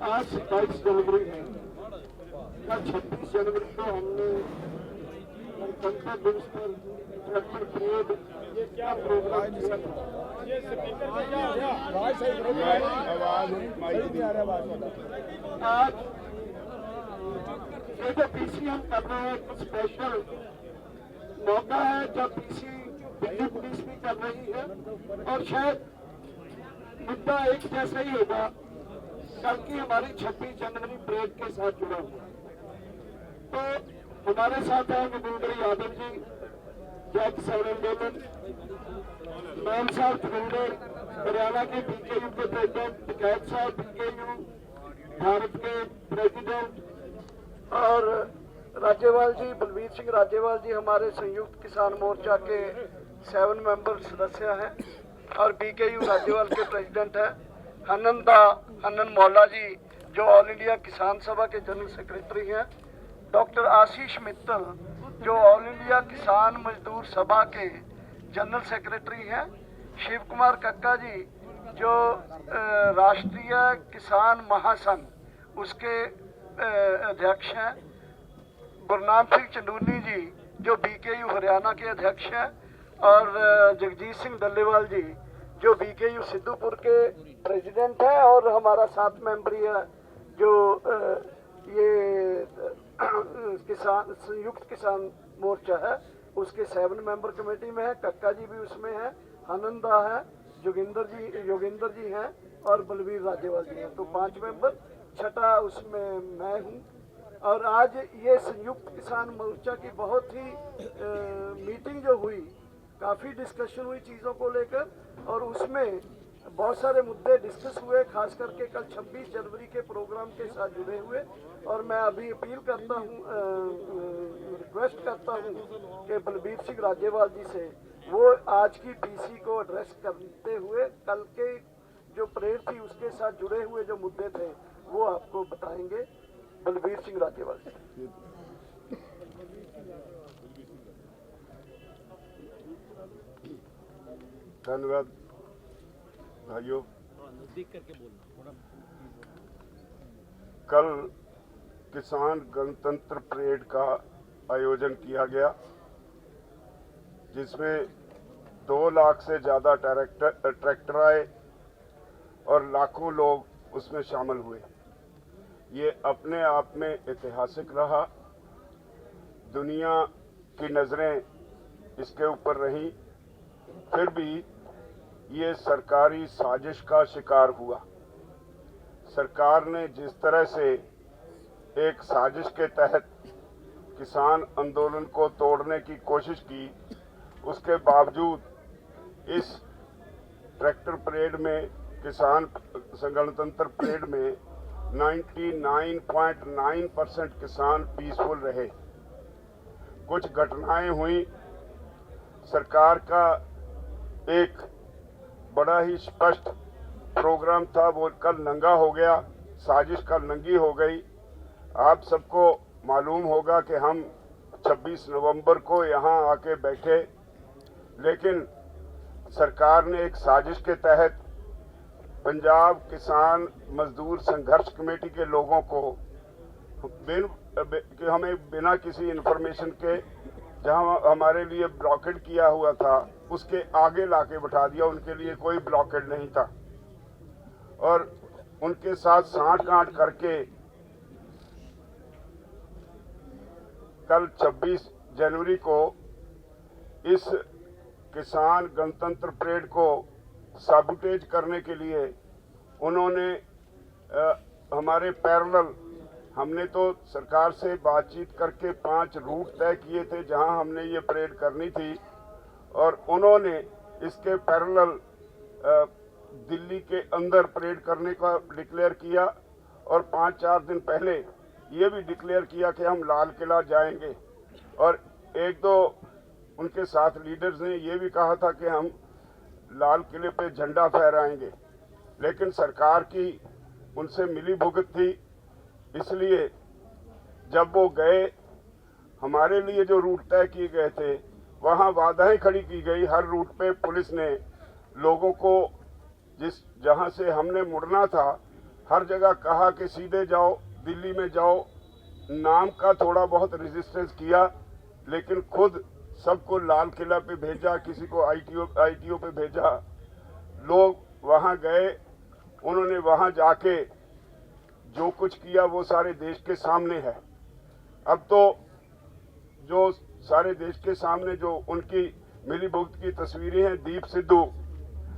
आज 27 जनवरी है, कल 26 जनवरी को हमने गणतंत्र दिवस पर ट्रैक्टर परेड क्या प्रोग्राम किया। आज ये जो पीसी हम कर रहे हैं कुछ स्पेशल मौका है जब पीसी दिल्ली पुलिस भी कर रही है और शायद मुद्दा एक जैसा ही होगा कल की हमारी 26 जनवरी परेड के साथ जुड़ा हुआ। तो हमारे साथ है नरेंद्र यादव जी, जय किसान आंदोलन, मैम साहब त्रिवेंद्र, हरियाणा के बीकेयू के प्रेसिडेंट, टिकैत साहब बीकेयू भारत के प्रेसिडेंट, और राज्यपाल जी बलबीर सिंह राज्यपाल जी हमारे संयुक्त किसान मोर्चा के 7 मेंबर सदस्य हैं और बीकेयू राज्यपाल के प्रेसिडेंट हैं। हनन मौला जी जो ऑल इंडिया किसान सभा के जनरल सेक्रेटरी हैं, डॉक्टर आशीष मित्तल जो ऑल इंडिया किसान मजदूर सभा के जनरल सेक्रेटरी हैं, शिव कुमार कक्का जी जो राष्ट्रीय किसान महासंघ उसके अध्यक्ष हैं, गुरनाम सिंह चंदूनी जी जो बीकेयू हरियाणा के अध्यक्ष हैं, और जगजीत सिंह डल्लेवाल जी जो बीकेयू सिद्धूपुर के प्रेसिडेंट हैं, और हमारा 7 मेंबरी है जो ये किसान संयुक्त किसान मोर्चा है उसके 7 मेंबर कमेटी में है। कक्का जी भी उसमें है, आनंदा है, योगेंद्र जी हैं और बलबीर राज्यपाल जी हैं। तो 5 मेंबर, छठा उसमें मैं हूँ। और आज ये संयुक्त किसान मोर्चा की बहुत ही मीटिंग जो हुई, काफ़ी डिस्कशन हुई चीज़ों को लेकर और उसमें बहुत सारे मुद्दे डिस्कस हुए, खास करके कल 26 जनवरी के प्रोग्राम के साथ जुड़े हुए। और मैं अभी अपील करता हूँ, रिक्वेस्ट करता हूँ कि बलबीर सिंह राज्यपाल जी से वो आज की पीसी को एड्रेस करते हुए कल के जो परेड थी उसके साथ जुड़े हुए जो मुद्दे थे वो आपको बताएंगे। बलबीर सिंह राज्यपाल जी। धन्यवाद भाइयों। कल किसान गणतंत्र परेड का आयोजन किया गया जिसमें 2 लाख से ज़्यादा ट्रैक्टर आए और लाखों लोग उसमें शामिल हुए। ये अपने आप में ऐतिहासिक रहा। दुनिया की नज़रें इसके ऊपर रहीं, फिर भी ये सरकारी साजिश का शिकार हुआ। सरकार ने जिस तरह से एक साजिश के तहत किसान आंदोलन को तोड़ने की कोशिश की, उसके बावजूद इस ट्रैक्टर परेड में, किसान गणतंत्र परेड में 99.9% किसान पीसफुल रहे। कुछ घटनाएं हुई, सरकार का एक बड़ा ही स्पष्ट प्रोग्राम था वो कल नंगा हो गया, साजिश कल नंगी हो गई। आप सबको मालूम होगा कि हम 26 नवंबर को यहाँ आके बैठे, लेकिन सरकार ने एक साजिश के तहत पंजाब किसान मजदूर संघर्ष कमेटी के लोगों को हमें बिना किसी इन्फॉर्मेशन के जहां हमारे लिए ब्लॉकेड किया हुआ था उसके आगे लाके बैठा दिया। उनके लिए कोई ब्लॉकेड नहीं था और उनके साथ सांठ-गांठ करके कल 26 जनवरी को इस किसान गणतंत्र परेड को साबुटेज करने के लिए उन्होंने हमारे पैरेलल, हमने तो सरकार से बातचीत करके 5 रूट तय किए थे जहां हमने ये परेड करनी थी, और उन्होंने इसके पैरेलल दिल्ली के अंदर परेड करने का डिक्लेयर किया और 5-4 दिन पहले ये भी डिक्लेयर किया कि हम लाल किला जाएंगे, और 1-2 उनके साथ लीडर्स ने ये भी कहा था कि हम लाल किले पे झंडा फहराएंगे। लेकिन सरकार की उनसे मिली भुगत थी, इसलिए जब वो गए, हमारे लिए जो रूट तय किए गए थे वहाँ बाधाएं खड़ी की गई। हर रूट पे पुलिस ने लोगों को जहाँ से हमने मुड़ना था हर जगह कहा कि सीधे जाओ, दिल्ली में जाओ। नाम का थोड़ा बहुत रेजिस्टेंस किया, लेकिन खुद सबको लाल किला पे भेजा, किसी को आईटीओ पे भेजा। लोग वहां गए, उन्होंने वहां जाके जो कुछ किया वो सारे देश के सामने है। अब तो जो सारे देश के सामने जो उनकी मिलीभगत की तस्वीरें हैं, दीप सिद्धू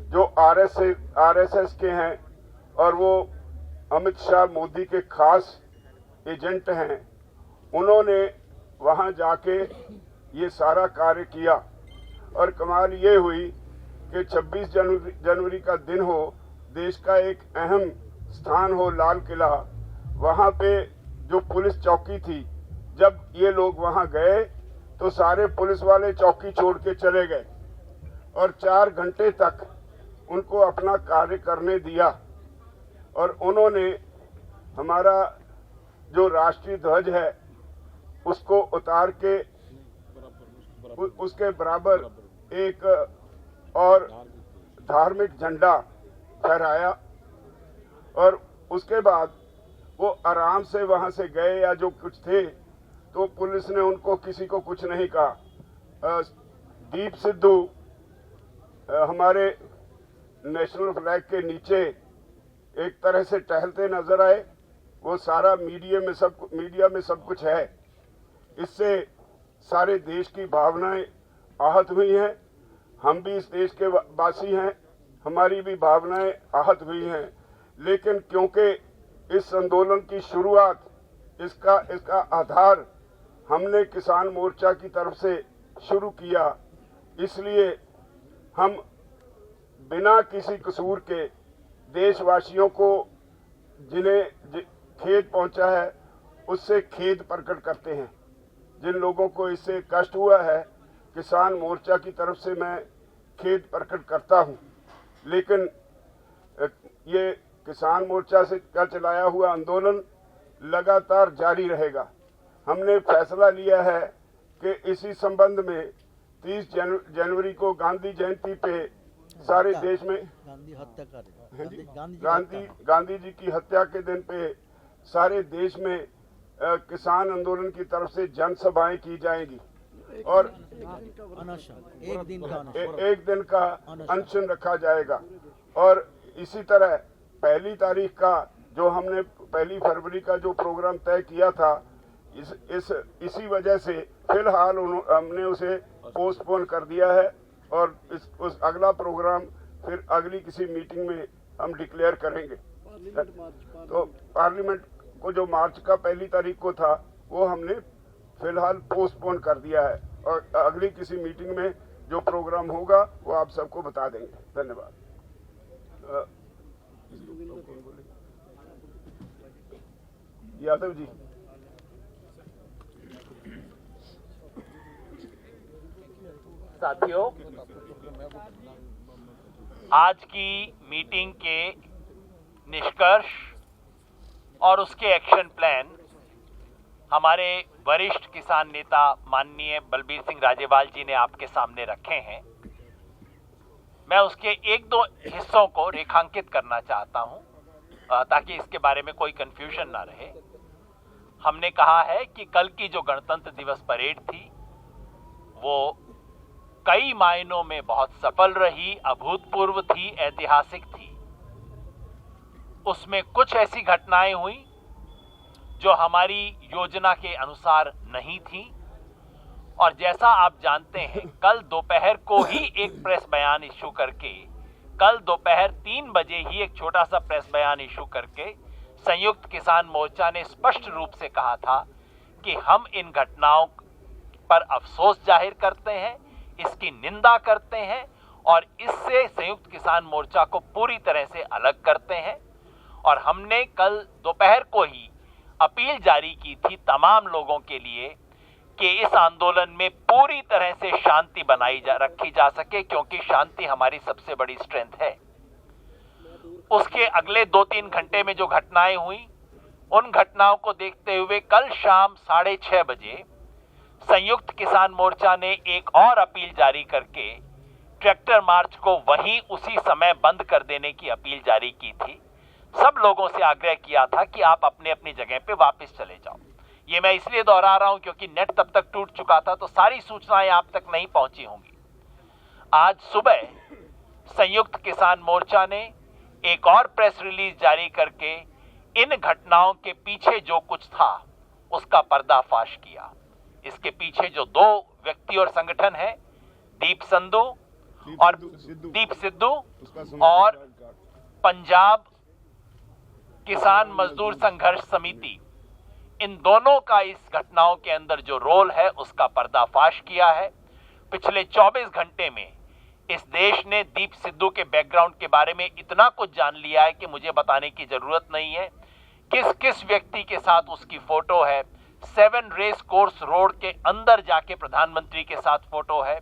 जो आरएसएस के हैं और वो अमित शाह मोदी के खास एजेंट हैं, उन्होंने वहां जाके ये सारा कार्य किया। और कमाल ये हुई कि 26 जनवरी का दिन हो, देश का एक अहम स्थान हो लाल किला, वहां पे जो पुलिस चौकी थी, जब ये लोग वहां गए तो सारे पुलिस वाले चौकी छोड़ के चले गए और 4 घंटे तक उनको अपना कार्य करने दिया। और उन्होंने हमारा जो राष्ट्रीय ध्वज है उसको उतार के उसके बराबर एक और धार्मिक झंडा फहराया। और उसके बाद वो आराम से वहां से गए, या जो कुछ थे तो पुलिस ने उनको किसी को कुछ नहीं कहा। दीप सिद्धू हमारे नेशनल फ्लैग के नीचे एक तरह से टहलते नजर आए। वो सारा मीडिया में सब कुछ है। इससे सारे देश की भावनाएं आहत हुई हैं। हम भी इस देश के वासी हैं, हमारी भी भावनाएं आहत हुई हैं। लेकिन क्योंकि इस आंदोलन की शुरुआत, इसका आधार हमने किसान मोर्चा की तरफ से शुरू किया, इसलिए हम बिना किसी कसूर के देशवासियों को जिन्हें खेद पहुंचा है उससे खेद प्रकट करते हैं। जिन लोगों को इससे कष्ट हुआ है, किसान मोर्चा की तरफ से मैं खेद प्रकट करता हूं। लेकिन ये किसान मोर्चा से का चलाया हुआ आंदोलन लगातार जारी रहेगा। हमने फैसला लिया है कि इसी संबंध में 30 जनवरी को गांधी जयंती पे सारे देश में गांधी जी की हत्या के दिन पे सारे देश में किसान आंदोलन की तरफ से जनसभाएं की जाएंगी और एक दिन का अनशन रखा जाएगा। और इसी तरह 1 तारीख का जो हमने 1 फरवरी का जो प्रोग्राम तय किया था, इसी वजह से फिलहाल हमने उसे पोस्टपोन कर दिया है और उस अगला प्रोग्राम फिर अगली किसी मीटिंग में हम डिक्लेयर करेंगे। तो पार्लियामेंट को जो मार्च का 1 तारीख को था वो हमने फिलहाल पोस्टपोन कर दिया है और अगली किसी मीटिंग में जो प्रोग्राम होगा वो आप सबको बता देंगे। धन्यवाद। यादव जी। साथियों, आज की मीटिंग के निष्कर्ष और उसके एक्शन प्लान हमारे वरिष्ठ किसान नेता माननीय बलबीर सिंह राजेवाल जी ने आपके सामने रखे हैं। मैं उसके 1-2 हिस्सों को रेखांकित करना चाहता हूं ताकि इसके बारे में कोई कंफ्यूजन ना रहे। हमने कहा है कि कल की जो गणतंत्र दिवस परेड थी वो कई मायनों में बहुत सफल रही, अभूतपूर्व थी, ऐतिहासिक थी। उसमें कुछ ऐसी घटनाएं हुई जो हमारी योजना के अनुसार नहीं थी और जैसा आप जानते हैं, कल दोपहर को ही एक प्रेस बयान इशू करके, कल दोपहर 3 बजे ही एक छोटा सा प्रेस बयान इशू करके संयुक्त किसान मोर्चा ने स्पष्ट रूप से कहा था कि हम इन घटनाओं पर अफसोस जाहिर करते हैं, इसकी निंदा करते हैं और इससे संयुक्त किसान मोर्चा को पूरी तरह से अलग करते हैं। और हमने कल दोपहर को ही अपील जारी की थी तमाम लोगों के लिए कि इस आंदोलन में पूरी तरह से शांति रखी जा सके, क्योंकि शांति हमारी सबसे बड़ी स्ट्रेंथ है। उसके अगले 2-3 घंटे में जो घटनाएं हुई, उन घटनाओं को देखते हुए कल शाम 6:30 बजे संयुक्त किसान मोर्चा ने एक और अपील जारी करके ट्रैक्टर मार्च को वहीं उसी समय बंद कर देने की अपील जारी की थी, सब लोगों से आग्रह किया था कि आप अपने अपनी जगह पे वापस चले जाओ। ये मैं इसलिए दोहरा रहा हूं क्योंकि नेट तब तक टूट चुका था, तो सारी सूचनाएं आप तक नहीं पहुंची होंगी। आज सुबह संयुक्त किसान मोर्चा ने एक और प्रेस रिलीज जारी करके इन घटनाओं के पीछे जो कुछ था उसका पर्दाफाश किया। इसके पीछे जो दो व्यक्ति और संगठन है, दीप सिद्धू और पंजाब किसान मजदूर संघर्ष समिति, इन दोनों का इस घटनाओं के अंदर जो रोल है उसका पर्दाफाश किया है। पिछले 24 घंटे में इस देश ने दीप सिद्धू के बैकग्राउंड के बारे में इतना कुछ जान लिया है कि मुझे बताने की जरूरत नहीं है। किस किस व्यक्ति के साथ उसकी फोटो है, 7 रेस कोर्स रोड के अंदर जाके प्रधानमंत्री के साथ फोटो है,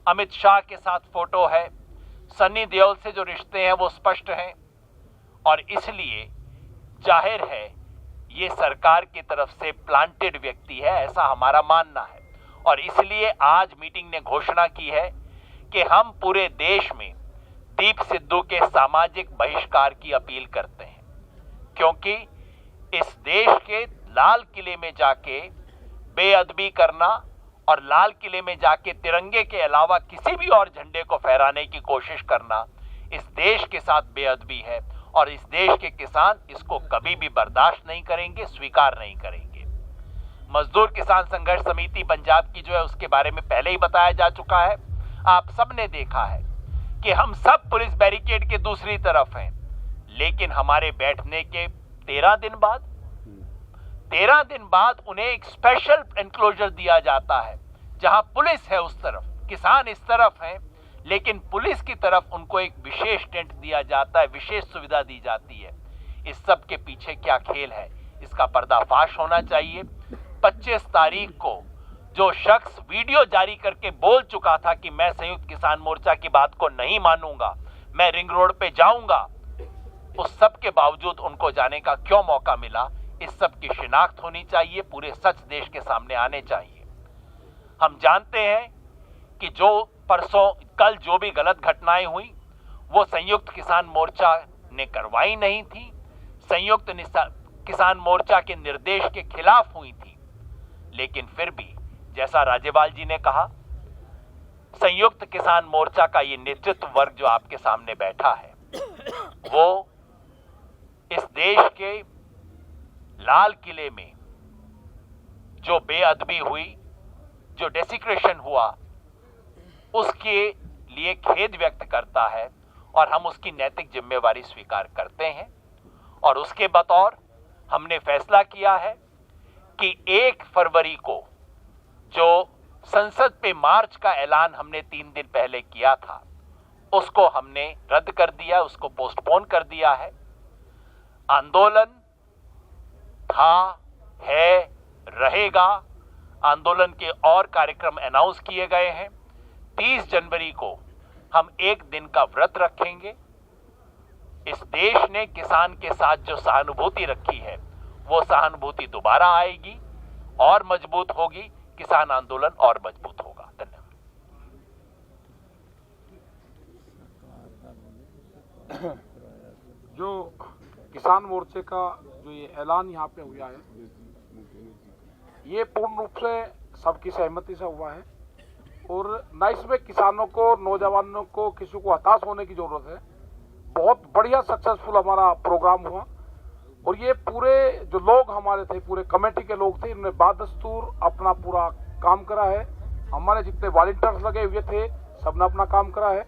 अमित शाह के साथ फोटो है, सन्नी देओल से जो रिश्ते हैं वो स्पष्ट हैं। और इसलिए जाहिर है ये सरकार की तरफ से प्लांटेड व्यक्ति है, ऐसा हमारा मानना है। और इसलिए आज मीटिंग ने घोषणा की है कि हम पूरे देश में दीप सिद्धू के सामाजिक बहिष्कार की अपील करते हैं, क्योंकि इस देश के लाल किले में जाके बेअदबी करना और लाल किले में जाके तिरंगे के अलावा किसी भी और झंडे को फहराने की कोशिश करना इस देश के साथ बेअदबी है। और इस देश के किसान इसको कभी भी बर्दाश्त नहीं करेंगे, स्वीकार नहीं करेंगे। मजदूर किसान संघर्ष समिति पंजाब की जो है उसके बारे में पहले ही बताया जा चुका है। आप सबने देखा है कि हम सब पुलिस बैरिकेड के दूसरी तरफ हैं, लेकिन हमारे बैठने के 13 दिन बाद उन्हें एक स्पेशल एनक्लोजर दिया जाता है, जहां पुलिस है उस तरफ, किसान इस तरफ हैं, लेकिन पुलिस की तरफ उनको एक विशेष टेंट दिया जाता है, विशेष सुविधा दी जाती है। इस सब के पीछे क्या खेल है, इसका पर्दाफाश होना चाहिए। 25 तारीख को जो शख्स वीडियो जारी करके बोल चुका था कि मैं संयुक्त किसान मोर्चा की बात को नहीं मानूंगा, मैं रिंग रोड पे जाऊंगा, उस सब के बावजूद उनको जाने का क्यों मौका मिला, इस सब की शिनाख्त होनी चाहिए, पूरे सच देश के सामने आने चाहिए। हम जानते हैं कि जो कल जो भी गलत घटनाएं हुई वो संयुक्त किसान मोर्चा ने करवाई नहीं थी, संयुक्त किसान मोर्चा के निर्देश के खिलाफ हुई थी। लेकिन फिर भी जैसा राज्यपाल जी ने कहा, संयुक्त किसान मोर्चा का ये नेतृत्व वर्ग जो आपके सामने बैठा है वो इस देश के लाल किले में जो बेअदबी हुई, जो डेसिक्रेशन हुआ, उसके लिए खेद व्यक्त करता है और हम उसकी नैतिक जिम्मेवारी स्वीकार करते हैं। और उसके बतौर हमने फैसला किया है कि 1 फरवरी को जो संसद पे मार्च का ऐलान हमने 3 दिन पहले किया था उसको हमने रद्द कर दिया, उसको पोस्टपोन कर दिया है। आंदोलन था, है, रहेगा। आंदोलन के और कार्यक्रम अनाउंस किए गए हैं। 30 जनवरी को हम 1 दिन का व्रत रखेंगे। इस देश ने किसान के साथ जो सहानुभूति रखी है वो सहानुभूति दोबारा आएगी और मजबूत होगी, किसान आंदोलन और मजबूत होगा। धन्यवाद। जो किसान मोर्चे का जो ये ऐलान यहाँ पे हुआ है, ये पूर्ण रूप से सबकी सहमति से हुआ है और न इसमें किसानों को, नौजवानों को, किसी को हताश होने की जरूरत है। बहुत बढ़िया सक्सेसफुल हमारा प्रोग्राम हुआ और ये पूरे जो लोग हमारे थे, पूरे कमेटी के लोग थे, इन्होंने बादस्तूर अपना पूरा काम करा है। हमारे जितने वॉलंटियर्स लगे हुए थे सबने अपना काम करा है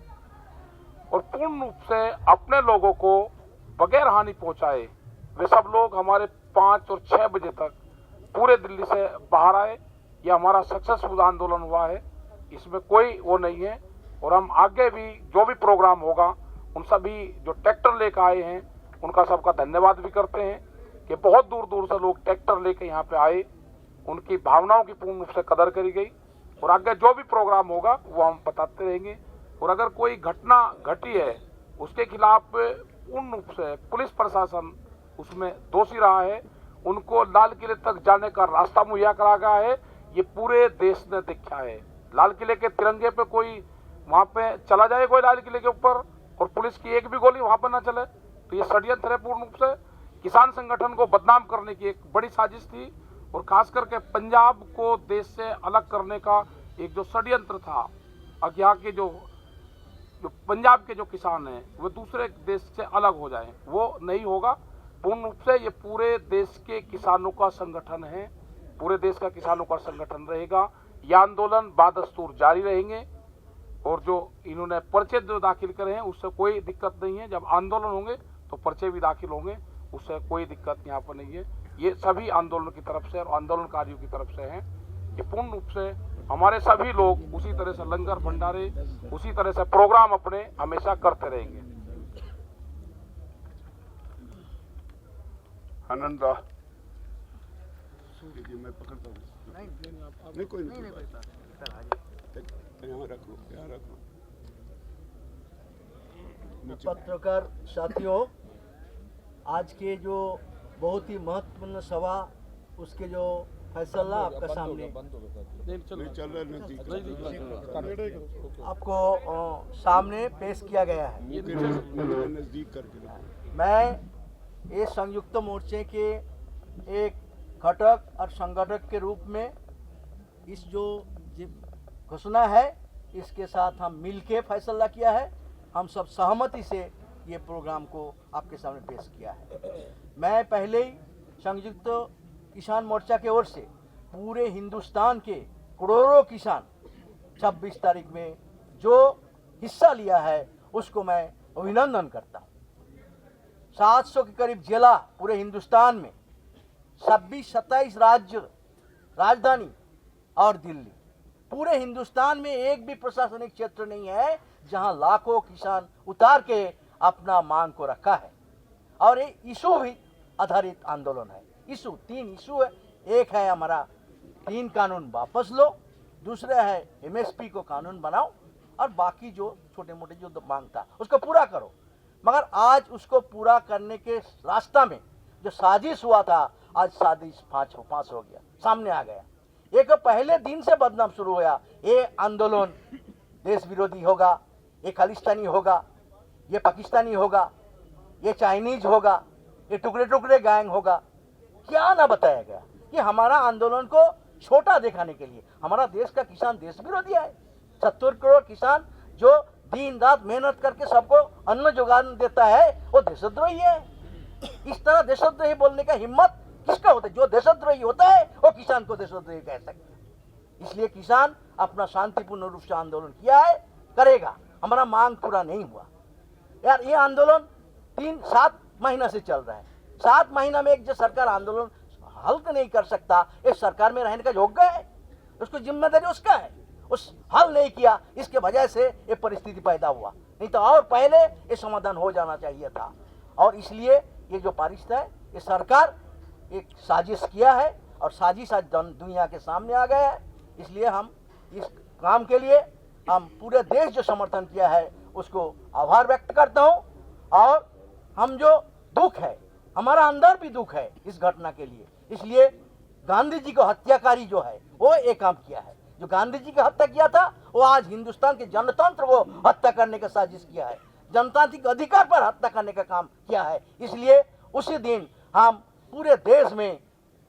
और पूर्ण रूप से अपने लोगों को बगैर हानि पहुंचाए वे सब लोग हमारे 5 और 6 बजे तक पूरे दिल्ली से बाहर आए। ये हमारा सक्सेसफुल आंदोलन हुआ है, इसमें कोई वो नहीं है। और हम आगे भी जो भी प्रोग्राम होगा, उन सभी जो ट्रैक्टर लेकर आए हैं उनका सबका धन्यवाद भी करते हैं कि बहुत दूर दूर से लोग ट्रैक्टर लेकर यहाँ पे आए, उनकी भावनाओं की पूर्ण रूप से कदर करी गई। और आगे जो भी प्रोग्राम होगा वो हम बताते रहेंगे। और अगर कोई घटना घटी है उसके खिलाफ पूर्ण रूप से पुलिस प्रशासन उसमें दोषी रहा है, उनको लाल किले तक जाने का रास्ता मुहैया करा गया है, ये पूरे देश ने देखा है। लाल किले के तिरंगे पे कोई वहां पे चला जाए, कोई लाल किले के ऊपर, और पुलिस की एक भी गोली वहां पर ना चले, तो ये षड्यंत्र है पूर्ण रूप से। किसान संगठन को बदनाम करने की एक बड़ी साजिश थी और खास करके पंजाब को देश से अलग करने का एक जो षड्यंत्र था। अब यहाँ के जो पंजाब के जो किसान हैं वो दूसरे देश से अलग हो जाएं, वो नहीं होगा। पूर्ण रूप से ये पूरे देश के किसानों का संगठन है, पूरे देश का किसानों का संगठन रहेगा। यह आंदोलन बादस्तूर जारी रहेंगे और जो इन्होंने पर्चे जो दाखिल करे हैं उससे कोई दिक्कत नहीं है। जब आंदोलन होंगे तो पर्चे भी दाखिल होंगे, उससे कोई दिक्कत यहाँ पर नहीं है। ये सभी आंदोलन की तरफ से और आंदोलनकारियों की तरफ से हैं। ये पूर्ण रूप से हमारे सभी लोग उसी तरह से लंगर भंडारे, उसी तरह से प्रोग्राम अपने हमेशा करते रहेंगे। आनंदा मैं पकड़ता हूँ। नहीं कोई नहीं, यहाँ रख लो, यहाँ रख लो। पत्रकार साथियों, आज के जो बहुत ही महत्वपूर्ण सभा, उसके जो फैसला आपका सामने आपको सामने पेश किया गया है। नजदीक करके मैं ये संयुक्त मोर्चे के एक घटक और संगठक के रूप में इस जो घोषणा है इसके साथ हम मिलके फैसला किया है। हम सब सहमति से ये प्रोग्राम को आपके सामने पेश किया है। मैं पहले ही संयुक्त किसान मोर्चा की ओर से पूरे हिंदुस्तान के करोड़ों किसान 26 तारीख में जो हिस्सा लिया है उसको मैं अभिनंदन करता हूँ। 700 के करीब जिला पूरे हिंदुस्तान में, 26-27 राज्य, राजधानी और दिल्ली, पूरे हिंदुस्तान में एक भी प्रशासनिक क्षेत्र नहीं है जहां लाखों किसान उतार के अपना मांग को रखा है। और ये इशू भी आधारित आंदोलन है। इशू 3 इशू है। एक है हमारा 3 कानून वापस लो, दूसरा है एमएसपी को कानून बनाओ, और बाकी जो छोटे मोटे जो मांग था उसको पूरा करो। मगर आज उसको पूरा करने के रास्ता में जो साजिश हुआ था, आज साजिश फांस हो गया, सामने आ गया। एक पहले दिन से बदनाम शुरू हुआ, ये आंदोलन देश विरोधी होगा, ये खालिस्तानी होगा, ये पाकिस्तानी होगा, ये चाइनीज होगा, ये टुकड़े टुकड़े गैंग होगा। क्या ना बताया गया कि हमारा आंदोलन को छोटा दिखाने के लिए हमारा देश का किसान देश विरोधी है। 70 करोड़ किसान जो दिन रात मेहनत करके सबको अन्न जुगान देता है वो देशद्रोही है। इस तरह देशद्रोही बोलने का हिम्मत किसका होता है? जो देशद्रोही होता है वो किसान को देशद्रोही कह सकते हैं। इसलिए किसान अपना शांतिपूर्ण रूप से आंदोलन किया है, करेगा। हमारा मांग पूरा नहीं हुआ यार। ये आंदोलन 7 महीना से चल रहा है। 7 महीना में एक जो सरकार आंदोलन हल नहीं कर सकता, इस सरकार में रहने का योग्य है? उसको जिम्मेदारी उसका है। उस हल नहीं किया, इसके वजह से ये परिस्थिति पैदा हुआ, नहीं तो और पहले ये समाधान हो जाना चाहिए था। और इसलिए ये जो परिस्थिति है, ये सरकार एक साजिश किया है और साजिश आज दुनिया के सामने आ गया है। इसलिए हम इस काम के लिए हम पूरे देश जो समर्थन किया है उसको आभार व्यक्त करता हूँ। और हम जो दुख है, हमारा अंदर भी दुख है इस घटना के लिए। इसलिए गांधी जी को हत्याकारी जो है वो एक काम किया है। जो गांधी जी की हत्या किया था वो आज हिंदुस्तान के जनतंत्र को हत्या करने का साजिश किया है, जनतांत्रिक अधिकार पर हत्या करने का काम किया है। इसलिए उसी दिन हम पूरे देश में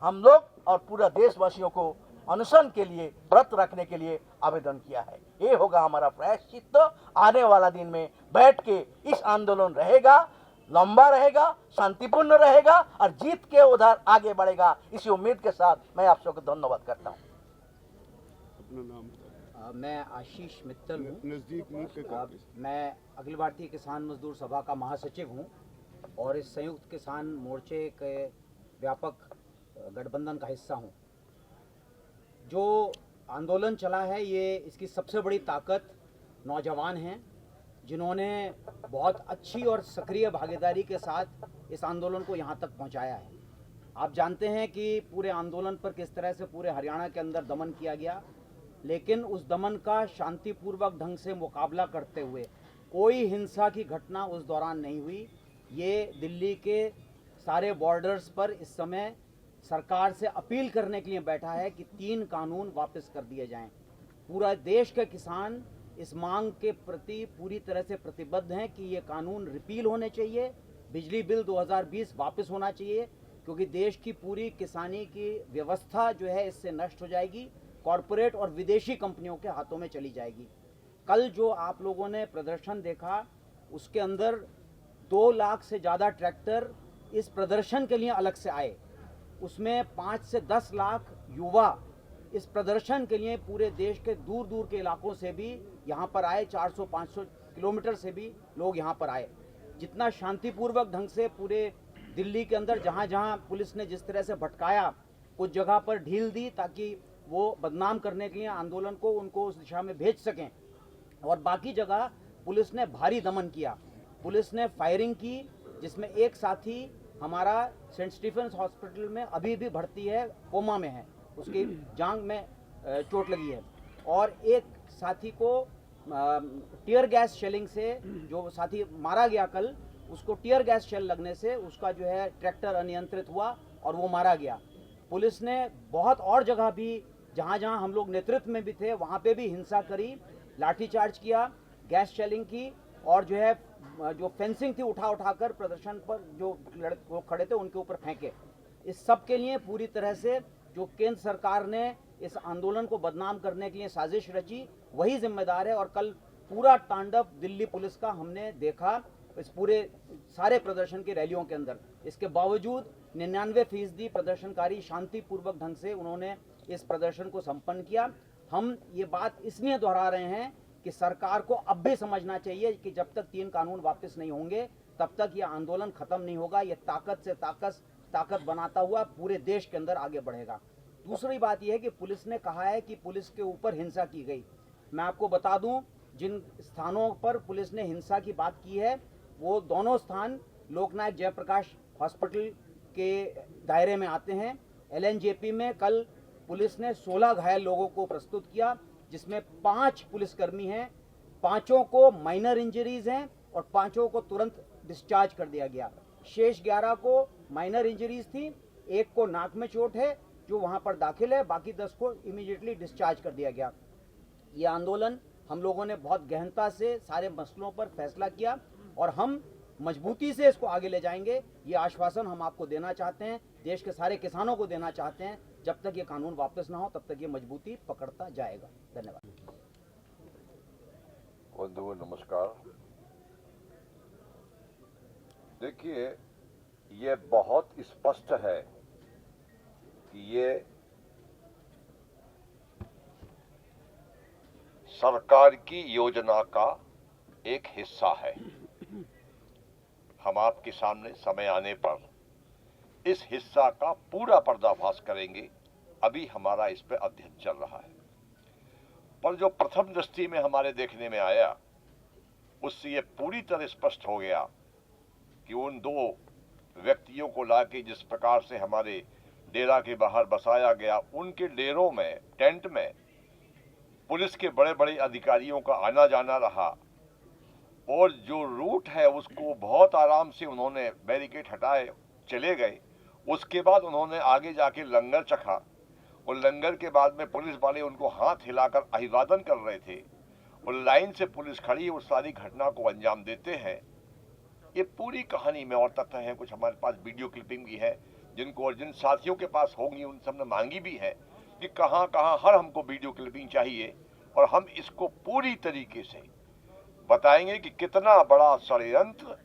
हम लोग और पूरा देशवासियों को अनशन के लिए, व्रत रखने के लिए आवेदन किया है। ये होगा हमारा प्रायश्चित। आने वाला दिन में बैठ के इस आंदोलन रहेगा, लंबा रहेगा, शांतिपूर्ण रहेगा और जीत के उधर आगे बढ़ेगा। इसी उम्मीद के साथ मैं आप सबको धन्यवाद करता हूँ। अपना नाम बताइए। मैं आशीष मित्तल हूँ। नजदीक मैं अखिल भारतीय किसान मजदूर सभा का महासचिव हूँ और इस संयुक्त किसान मोर्चे के व्यापक गठबंधन का हिस्सा हूँ। जो आंदोलन चला है ये इसकी सबसे बड़ी ताकत नौजवान हैं, जिन्होंने बहुत अच्छी और सक्रिय भागीदारी के साथ इस आंदोलन को यहाँ तक पहुँचाया है। आप जानते हैं कि पूरे आंदोलन पर किस तरह से पूरे हरियाणा के अंदर दमन किया गया, लेकिन उस दमन का शांतिपूर्वक ढंग से मुकाबला करते हुए कोई हिंसा की घटना उस दौरान नहीं हुई। ये दिल्ली के सारे बॉर्डर्स पर इस समय सरकार से अपील करने के लिए बैठा है कि 3 कानून वापस कर दिए जाएं। पूरा देश के किसान इस मांग के प्रति पूरी तरह से प्रतिबद्ध हैं कि ये कानून रिपील होने चाहिए, बिजली बिल 2020 वापस होना चाहिए, क्योंकि देश की पूरी किसानी की व्यवस्था जो है इससे नष्ट हो जाएगी, कॉरपोरेट और विदेशी कंपनियों के हाथों में चली जाएगी। कल जो आप लोगों ने प्रदर्शन देखा उसके अंदर 2 लाख से ज़्यादा ट्रैक्टर इस प्रदर्शन के लिए अलग से आए, उसमें 5 से 10 लाख युवा इस प्रदर्शन के लिए पूरे देश के दूर दूर के इलाकों से भी यहाँ पर आए, 400-500 किलोमीटर से भी लोग यहाँ पर आए। जितना शांतिपूर्वक ढंग से पूरे दिल्ली के अंदर जहाँ जहाँ पुलिस ने जिस तरह से भटकाया, कुछ जगह पर ढील दी ताकि वो बदनाम करने के लिए आंदोलन को उनको उस दिशा में भेज सकें, और बाकी जगह पुलिस ने भारी दमन किया। पुलिस ने फायरिंग की, जिसमें एक साथी हमारा सेंट स्टीफेंस हॉस्पिटल में अभी भी भर्ती है, कोमा में है, उसकी जांघ में चोट लगी है, और एक साथी को टीयर गैस शेलिंग से, जो साथी मारा गया कल, उसको टीयर गैस शेल लगने से उसका जो है ट्रैक्टर अनियंत्रित हुआ और वो मारा गया। पुलिस ने बहुत और जगह भी जहाँ जहाँ हम लोग नेतृत्व में भी थे वहाँ पे भी हिंसा करी, लाठीचार्ज किया, गैस शेलिंग की, और जो है जो फेंसिंग थी उठा कर प्रदर्शन पर जो लोग खड़े थे उनके ऊपर फेंके। इस सब के लिए पूरी तरह से जो केंद्र सरकार ने इस आंदोलन को बदनाम करने के लिए साजिश रची, वही जिम्मेदार है। और कल पूरा तांडव दिल्ली पुलिस का हमने देखा इस पूरे सारे प्रदर्शन की रैलियों के अंदर। इसके बावजूद 99% प्रदर्शनकारी शांतिपूर्वक ढंग से उन्होंने इस प्रदर्शन को संपन्न किया। हम ये बात इसलिए दोहरा रहे हैं कि सरकार को अब भी समझना चाहिए कि जब तक 3 कानून वापस नहीं होंगे तब तक ये आंदोलन खत्म नहीं होगा। ये ताकत से ताकत बनाता हुआ पूरे देश के अंदर आगे बढ़ेगा। दूसरी बात यह है कि पुलिस ने कहा है कि पुलिस के ऊपर हिंसा की गई। मैं आपको बता दूं, जिन स्थानों पर पुलिस ने हिंसा की बात की है वो दोनों स्थान लोकनायक जयप्रकाश हॉस्पिटल के दायरे में आते हैं। LNJP में कल पुलिस ने 16 घायल लोगों को प्रस्तुत किया, जिसमें 5 पुलिसकर्मी हैं, 5 को माइनर इंजरीज हैं और 5 को तुरंत डिस्चार्ज कर दिया गया। शेष 11 को माइनर इंजरीज थी, 1 को नाक में चोट है जो वहां पर दाखिल है, बाकी 10 को इमीडिएटली डिस्चार्ज कर दिया गया। ये आंदोलन हम लोगों ने बहुत गहनता से सारे मसलों पर फैसला किया और हम मजबूती से इसको आगे ले जाएंगे। ये आश्वासन हम आपको देना चाहते हैं, देश के सारे किसानों को देना चाहते हैं। जब तक ये कानून वापस ना हो तब तक ये मजबूती पकड़ता जाएगा। धन्यवाद। बंधुओं नमस्कार। देखिए, ये बहुत स्पष्ट है कि ये सरकार की योजना का एक हिस्सा है। हम आपके सामने समय आने पर इस हिस्सा का पूरा पर्दाफाश करेंगे। अभी हमारा इस पर अध्ययन चल रहा है, पर जो प्रथम दृष्टि में हमारे देखने में आया उससे ये पूरी तरह स्पष्ट हो गया कि उन 2 व्यक्तियों को लाके जिस प्रकार से हमारे डेरा के बाहर बसाया गया, उनके डेरों में, टेंट में पुलिस के बड़े बड़े अधिकारियों का आना जाना रहा, और जो रूट है उसको बहुत आराम से उन्होंने बैरिकेड हटाए चले गए। उसके बाद उन्होंने आगे जाके लंगर चखा, और लंगर के बाद में पुलिस वाले उनको हाथ हिलाकर अभिवादन कर रहे थे, और लाइन से पुलिस खड़ी उस सारी घटना को अंजाम देते हैं। ये पूरी कहानी में और तथ्य हैं, कुछ हमारे पास वीडियो क्लिपिंग भी है जिनको और जिन साथियों के पास होंगी उन सबने मांगी भी है कि कहाँ कहाँ हर हमको वीडियो क्लिपिंग चाहिए, और हम इसको पूरी तरीके से बताएंगे कि कितना बड़ा षड्यंत्र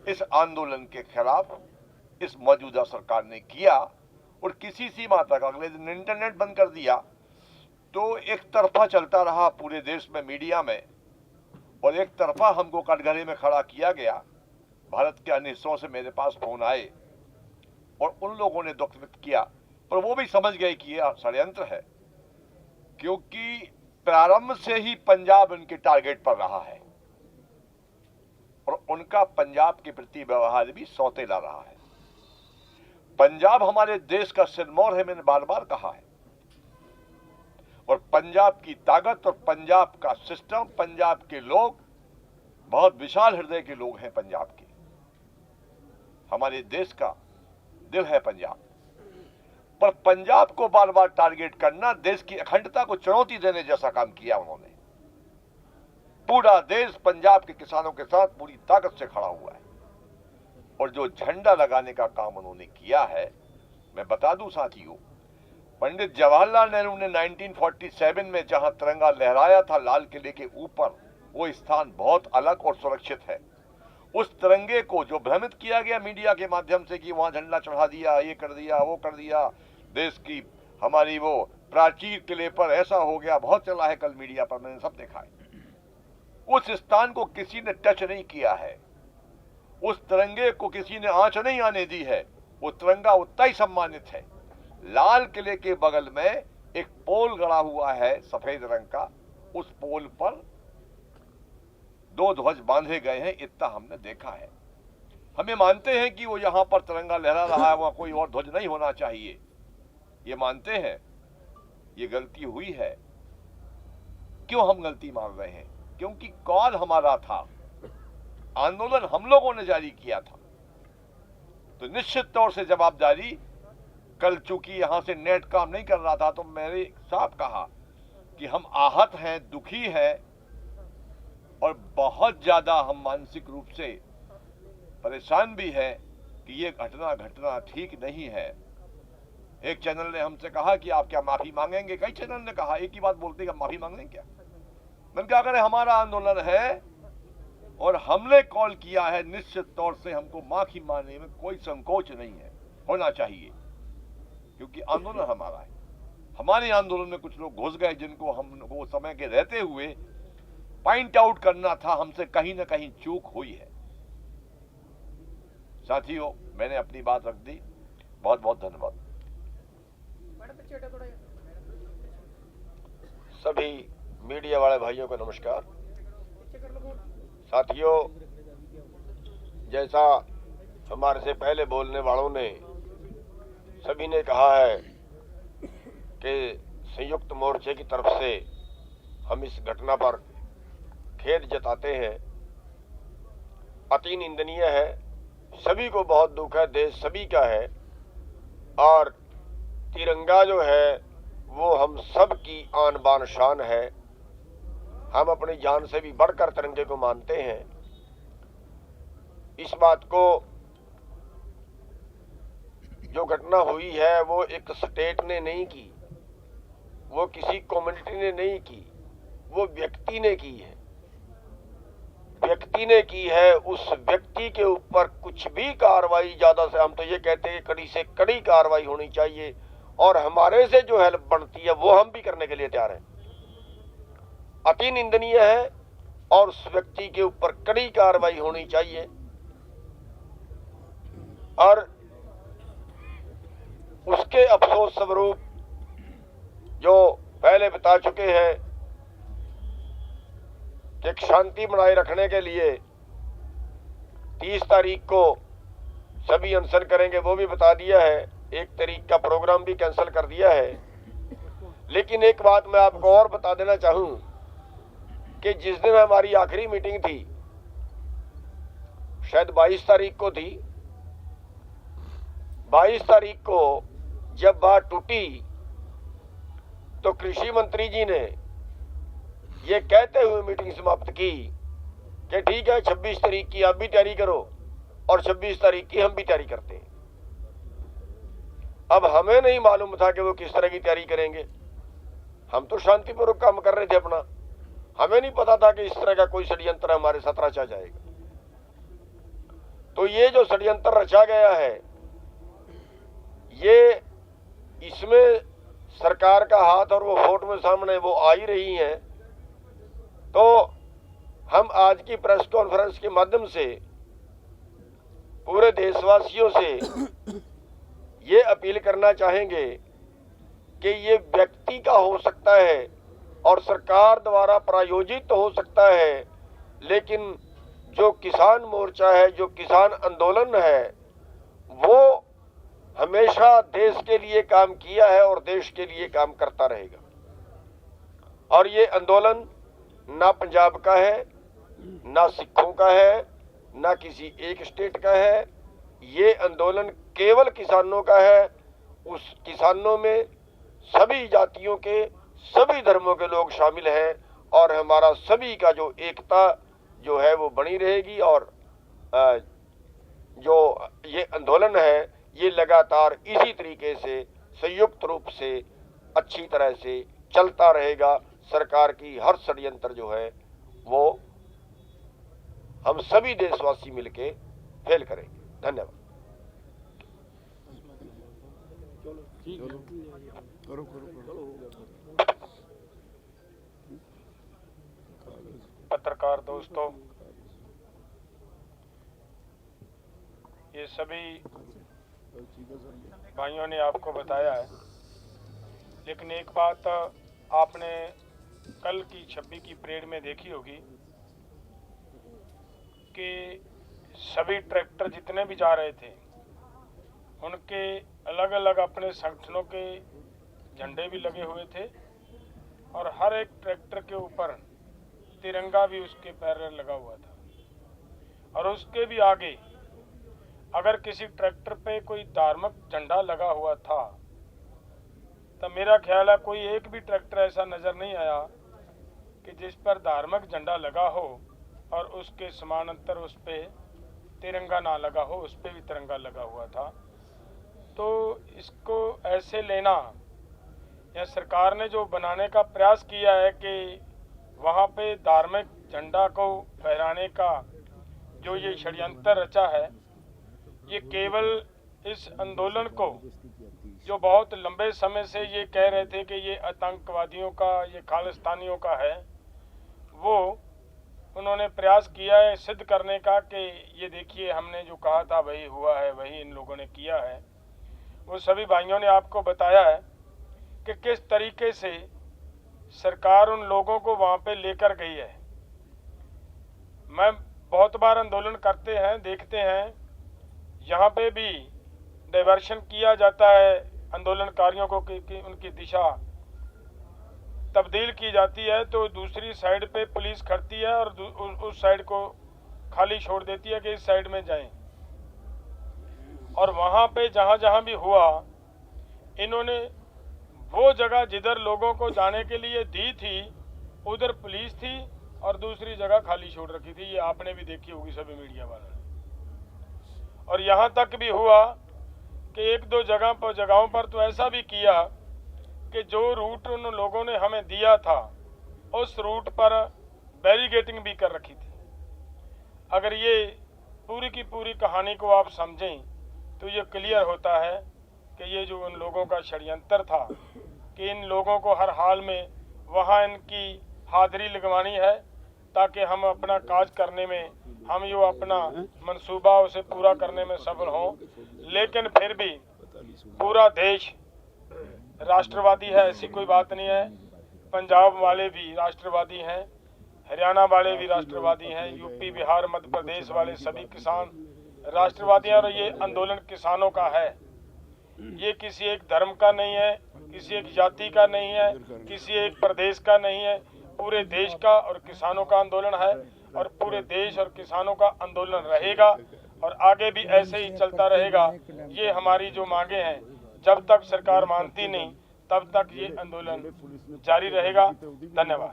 इस आंदोलन के खिलाफ इस मौजूदा सरकार ने किया। और किसी सीमा तक अगले दिन इंटरनेट बंद कर दिया तो एक तरफा चलता रहा पूरे देश में मीडिया में, और एक तरफा हमको कटघरे में खड़ा किया गया। भारत के अन्य हिस्सों से मेरे पास फोन आए और उन लोगों ने दुख व्यक्त किया, पर वो भी समझ गए कि यह षड्यंत्र है, क्योंकि प्रारंभ से ही पंजाब उनके टारगेट पर रहा है और उनका पंजाब के प्रति व्यवहार भी सौतेला रहा है। पंजाब हमारे देश का सिरमौर है, मैंने बार बार कहा है, और पंजाब की ताकत और पंजाब का सिस्टम, पंजाब के लोग बहुत विशाल हृदय के लोग हैं। पंजाब के, हमारे देश का दिल है पंजाब, पर पंजाब को बार बार टारगेट करना देश की अखंडता को चुनौती देने जैसा काम किया उन्होंने। पूरा देश पंजाब के किसानों के साथ पूरी ताकत से खड़ा हुआ है। और जो झंडा लगाने का काम उन्होंने किया है, मैं बता दूं साथियों, पंडित जवाहरलाल नेहरू ने 1947 में जहां तिरंगा लहराया था लाल किले के ऊपर, वो स्थान बहुत अलग और सुरक्षित है। उस तिरंगे को जो भ्रमित किया गया मीडिया के माध्यम से कि वहां झंडा चढ़ा दिया, ये कर दिया, वो कर दिया, देश की हमारी वो प्राचीर किले पर ऐसा हो गया, बहुत चला है कल मीडिया पर, मैंने सब देखा है। उस स्थान को किसी ने टच नहीं किया है, उस तिरंगे को किसी ने आंच नहीं आने दी है। वो तिरंगा उतना ही सम्मानित है। लाल किले के बगल में एक पोल गड़ा हुआ है सफेद रंग का, उस पोल पर 2 ध्वज बांधे गए हैं, इतना हमने देखा है। हमें मानते हैं कि वो यहां पर तिरंगा लहरा रहा है, वहां कोई और ध्वज नहीं होना चाहिए, ये मानते हैं। ये गलती हुई है। क्यों हम गलती मान रहे हैं? क्योंकि कॉल हमारा था, आंदोलन हम लोगों ने जारी किया था, तो निश्चित तौर से जवाबदारी। कल चूंकि यहां से नेट काम नहीं कर रहा था, तो मैंने साफ कहा कि हम आहत हैं, दुखी हैं और बहुत ज्यादा हम मानसिक रूप से परेशान भी हैं कि ये घटना ठीक नहीं है। एक चैनल ने हमसे कहा कि आप क्या माफी मांगेंगे? कई चैनल ने कहा, एक ही बात बोलते कि हम माफी मांग लें क्या? मैंने कहा अगर हमारा आंदोलन है और हमने कॉल किया है, निश्चित तौर से हमको माफी मांगने में कोई संकोच नहीं है, होना चाहिए, क्योंकि आंदोलन हमारा है। हमारे आंदोलन में कुछ लोग घुस गए जिनको हमको समय के रहते हुए पॉइंट आउट करना था, हमसे कहीं ना कहीं चूक हुई है। साथियों, मैंने अपनी बात रख दी। बहुत बहुत धन्यवाद। सभी मीडिया वाले भाइयों को नमस्कार। साथियों, जैसा हमारे से पहले बोलने वालों ने सभी ने कहा है कि संयुक्त मोर्चे की तरफ से हम इस घटना पर खेद जताते हैं। अति निंदनीय है, सभी को बहुत दुख है, देश सभी का है और तिरंगा जो है वो हम सब की आन बान शान है। हम अपनी जान से भी बढ़कर तिरंगे को मानते हैं। इस बात को, जो घटना हुई है वो एक स्टेट ने नहीं की, वो किसी कम्युनिटी ने नहीं की, वो व्यक्ति ने की है। व्यक्ति ने की है। उस व्यक्ति के ऊपर कुछ भी कार्रवाई, ज्यादा से हम तो ये कहते हैं कड़ी से कड़ी कार्रवाई होनी चाहिए और हमारे से जो हेल्प बनती है वो हम भी करने के लिए तैयार हैं। अति निंदनीय है और उस व्यक्ति के ऊपर कड़ी कार्रवाई होनी चाहिए। और उसके अफसोस स्वरूप जो पहले बता चुके हैं कि एक शांति बनाए रखने के लिए 30 तारीख को सभी अनशन करेंगे, वो भी बता दिया है। 1 तारीख का प्रोग्राम भी कैंसिल कर दिया है। लेकिन एक बात मैं आपको और बता देना चाहूं कि जिस दिन हमारी आखिरी मीटिंग थी, शायद 22 तारीख को थी, 22 तारीख को जब बात टूटी तो कृषि मंत्री जी ने ये कहते हुए मीटिंग समाप्त की कि ठीक है 26 तारीख की आप भी तैयारी करो और 26 तारीख की हम भी तैयारी करते हैं। अब हमें नहीं मालूम था कि वो किस तरह की तैयारी करेंगे। हम तो शांतिपूर्वक काम कर रहे थे अपना, हमें नहीं पता था कि इस तरह का कोई षड्यंत्र हमारे साथ रचा जाएगा। तो ये जो षड्यंत्र रचा गया है, ये इसमें सरकार का हाथ और वो फोटो में सामने वो आ ही रही हैं। तो हम आज की प्रेस कॉन्फ्रेंस के माध्यम से पूरे देशवासियों से ये अपील करना चाहेंगे कि ये व्यक्ति का हो सकता है और सरकार द्वारा प्रायोजित हो सकता है, लेकिन जो किसान मोर्चा है, जो किसान आंदोलन है, वो हमेशा देश के लिए काम किया है और देश के लिए काम करता रहेगा। और ये आंदोलन ना पंजाब का है, ना सिखों का है, ना किसी एक स्टेट का है। ये आंदोलन केवल किसानों का है। उस किसानों में सभी जातियों के, सभी धर्मों के लोग शामिल हैं और हमारा सभी का जो एकता जो है वो बनी रहेगी। और जो ये आंदोलन है ये लगातार इसी तरीके से संयुक्त रूप से अच्छी तरह से चलता रहेगा। सरकार की हर षड्यंत्र जो है वो हम सभी देशवासी मिलके फेल करेंगे। धन्यवाद। पत्रकार दोस्तों, ये सभी भाइयों ने आपको बताया है, लेकिन एक बात आपने कल की 26 की परेड में देखी होगी कि सभी ट्रैक्टर जितने भी जा रहे थे उनके अलग अलग अपने संगठनों के झंडे भी लगे हुए थे और हर एक ट्रैक्टर के ऊपर तिरंगा भी उसके पैरेलल लगा हुआ था। और उसके भी आगे अगर किसी ट्रैक्टर पे कोई धार्मिक झंडा लगा हुआ था तो मेरा ख्याल है कोई एक भी ट्रैक्टर ऐसा नजर नहीं आया कि जिस पर धार्मिक झंडा लगा हो और उसके समानांतर उस पे तिरंगा ना लगा हो, उस पे भी तिरंगा लगा हुआ था। तो इसको ऐसे लेना या सरकार ने जो बनाने का प्रयास किया है कि वहाँ पे धार्मिक झंडा को फहराने का जो ये षड्यंत्र रचा है, ये केवल इस आंदोलन को जो बहुत लंबे समय से ये कह रहे थे कि ये आतंकवादियों का, ये खालिस्तानियों का है, वो उन्होंने प्रयास किया है सिद्ध करने का कि ये देखिए हमने जो कहा था वही हुआ है, वही इन लोगों ने किया है। वो सभी भाइयों ने आपको बताया है कि किस तरीके से सरकार उन लोगों को वहाँ पे लेकर गई है। मैं बहुत बार आंदोलन करते हैं, देखते हैं, यहाँ पे भी डाइवर्शन किया जाता है आंदोलनकारियों को कि उनकी दिशा तब्दील की जाती है, तो दूसरी साइड पे पुलिस खड़ती है और उस साइड को खाली छोड़ देती है कि इस साइड में जाएं। और वहाँ पे जहाँ जहाँ भी हुआ, इन्होंने वो जगह जिधर लोगों को जाने के लिए दी थी उधर पुलिस थी और दूसरी जगह खाली छोड़ रखी थी। ये आपने भी देखी होगी सभी मीडिया वालों ने। और यहाँ तक भी हुआ कि एक दो जगहों पर तो ऐसा भी किया कि जो रूट उन लोगों ने हमें दिया था उस रूट पर बैरिकेडिंग भी कर रखी थी। अगर ये पूरी की पूरी कहानी को आप समझें तो ये क्लियर होता है कि ये जो उन लोगों का षड्यंत्र था कि इन लोगों को हर हाल में वहाँ इनकी हाजिरी लगवानी है ताकि हम अपना काज करने में, हम जो अपना मंसूबा उसे पूरा करने में सफल हों। लेकिन फिर भी पूरा देश राष्ट्रवादी है, ऐसी कोई बात नहीं है। पंजाब वाले भी राष्ट्रवादी हैं, हरियाणा वाले भी राष्ट्रवादी हैं, यूपी, बिहार, मध्य प्रदेश वाले सभी किसान राष्ट्रवादी हैं। और ये आंदोलन किसानों का है, ये किसी एक धर्म का नहीं है, किसी एक जाति का नहीं है, किसी एक प्रदेश का नहीं है, पूरे देश का और किसानों का आंदोलन है। और पूरे देश और किसानों का आंदोलन रहेगा और आगे भी ऐसे ही चलता रहेगा। ये हमारी जो मांगे हैं, जब तक सरकार मानती नहीं तब तक ये आंदोलन जारी रहेगा। धन्यवाद।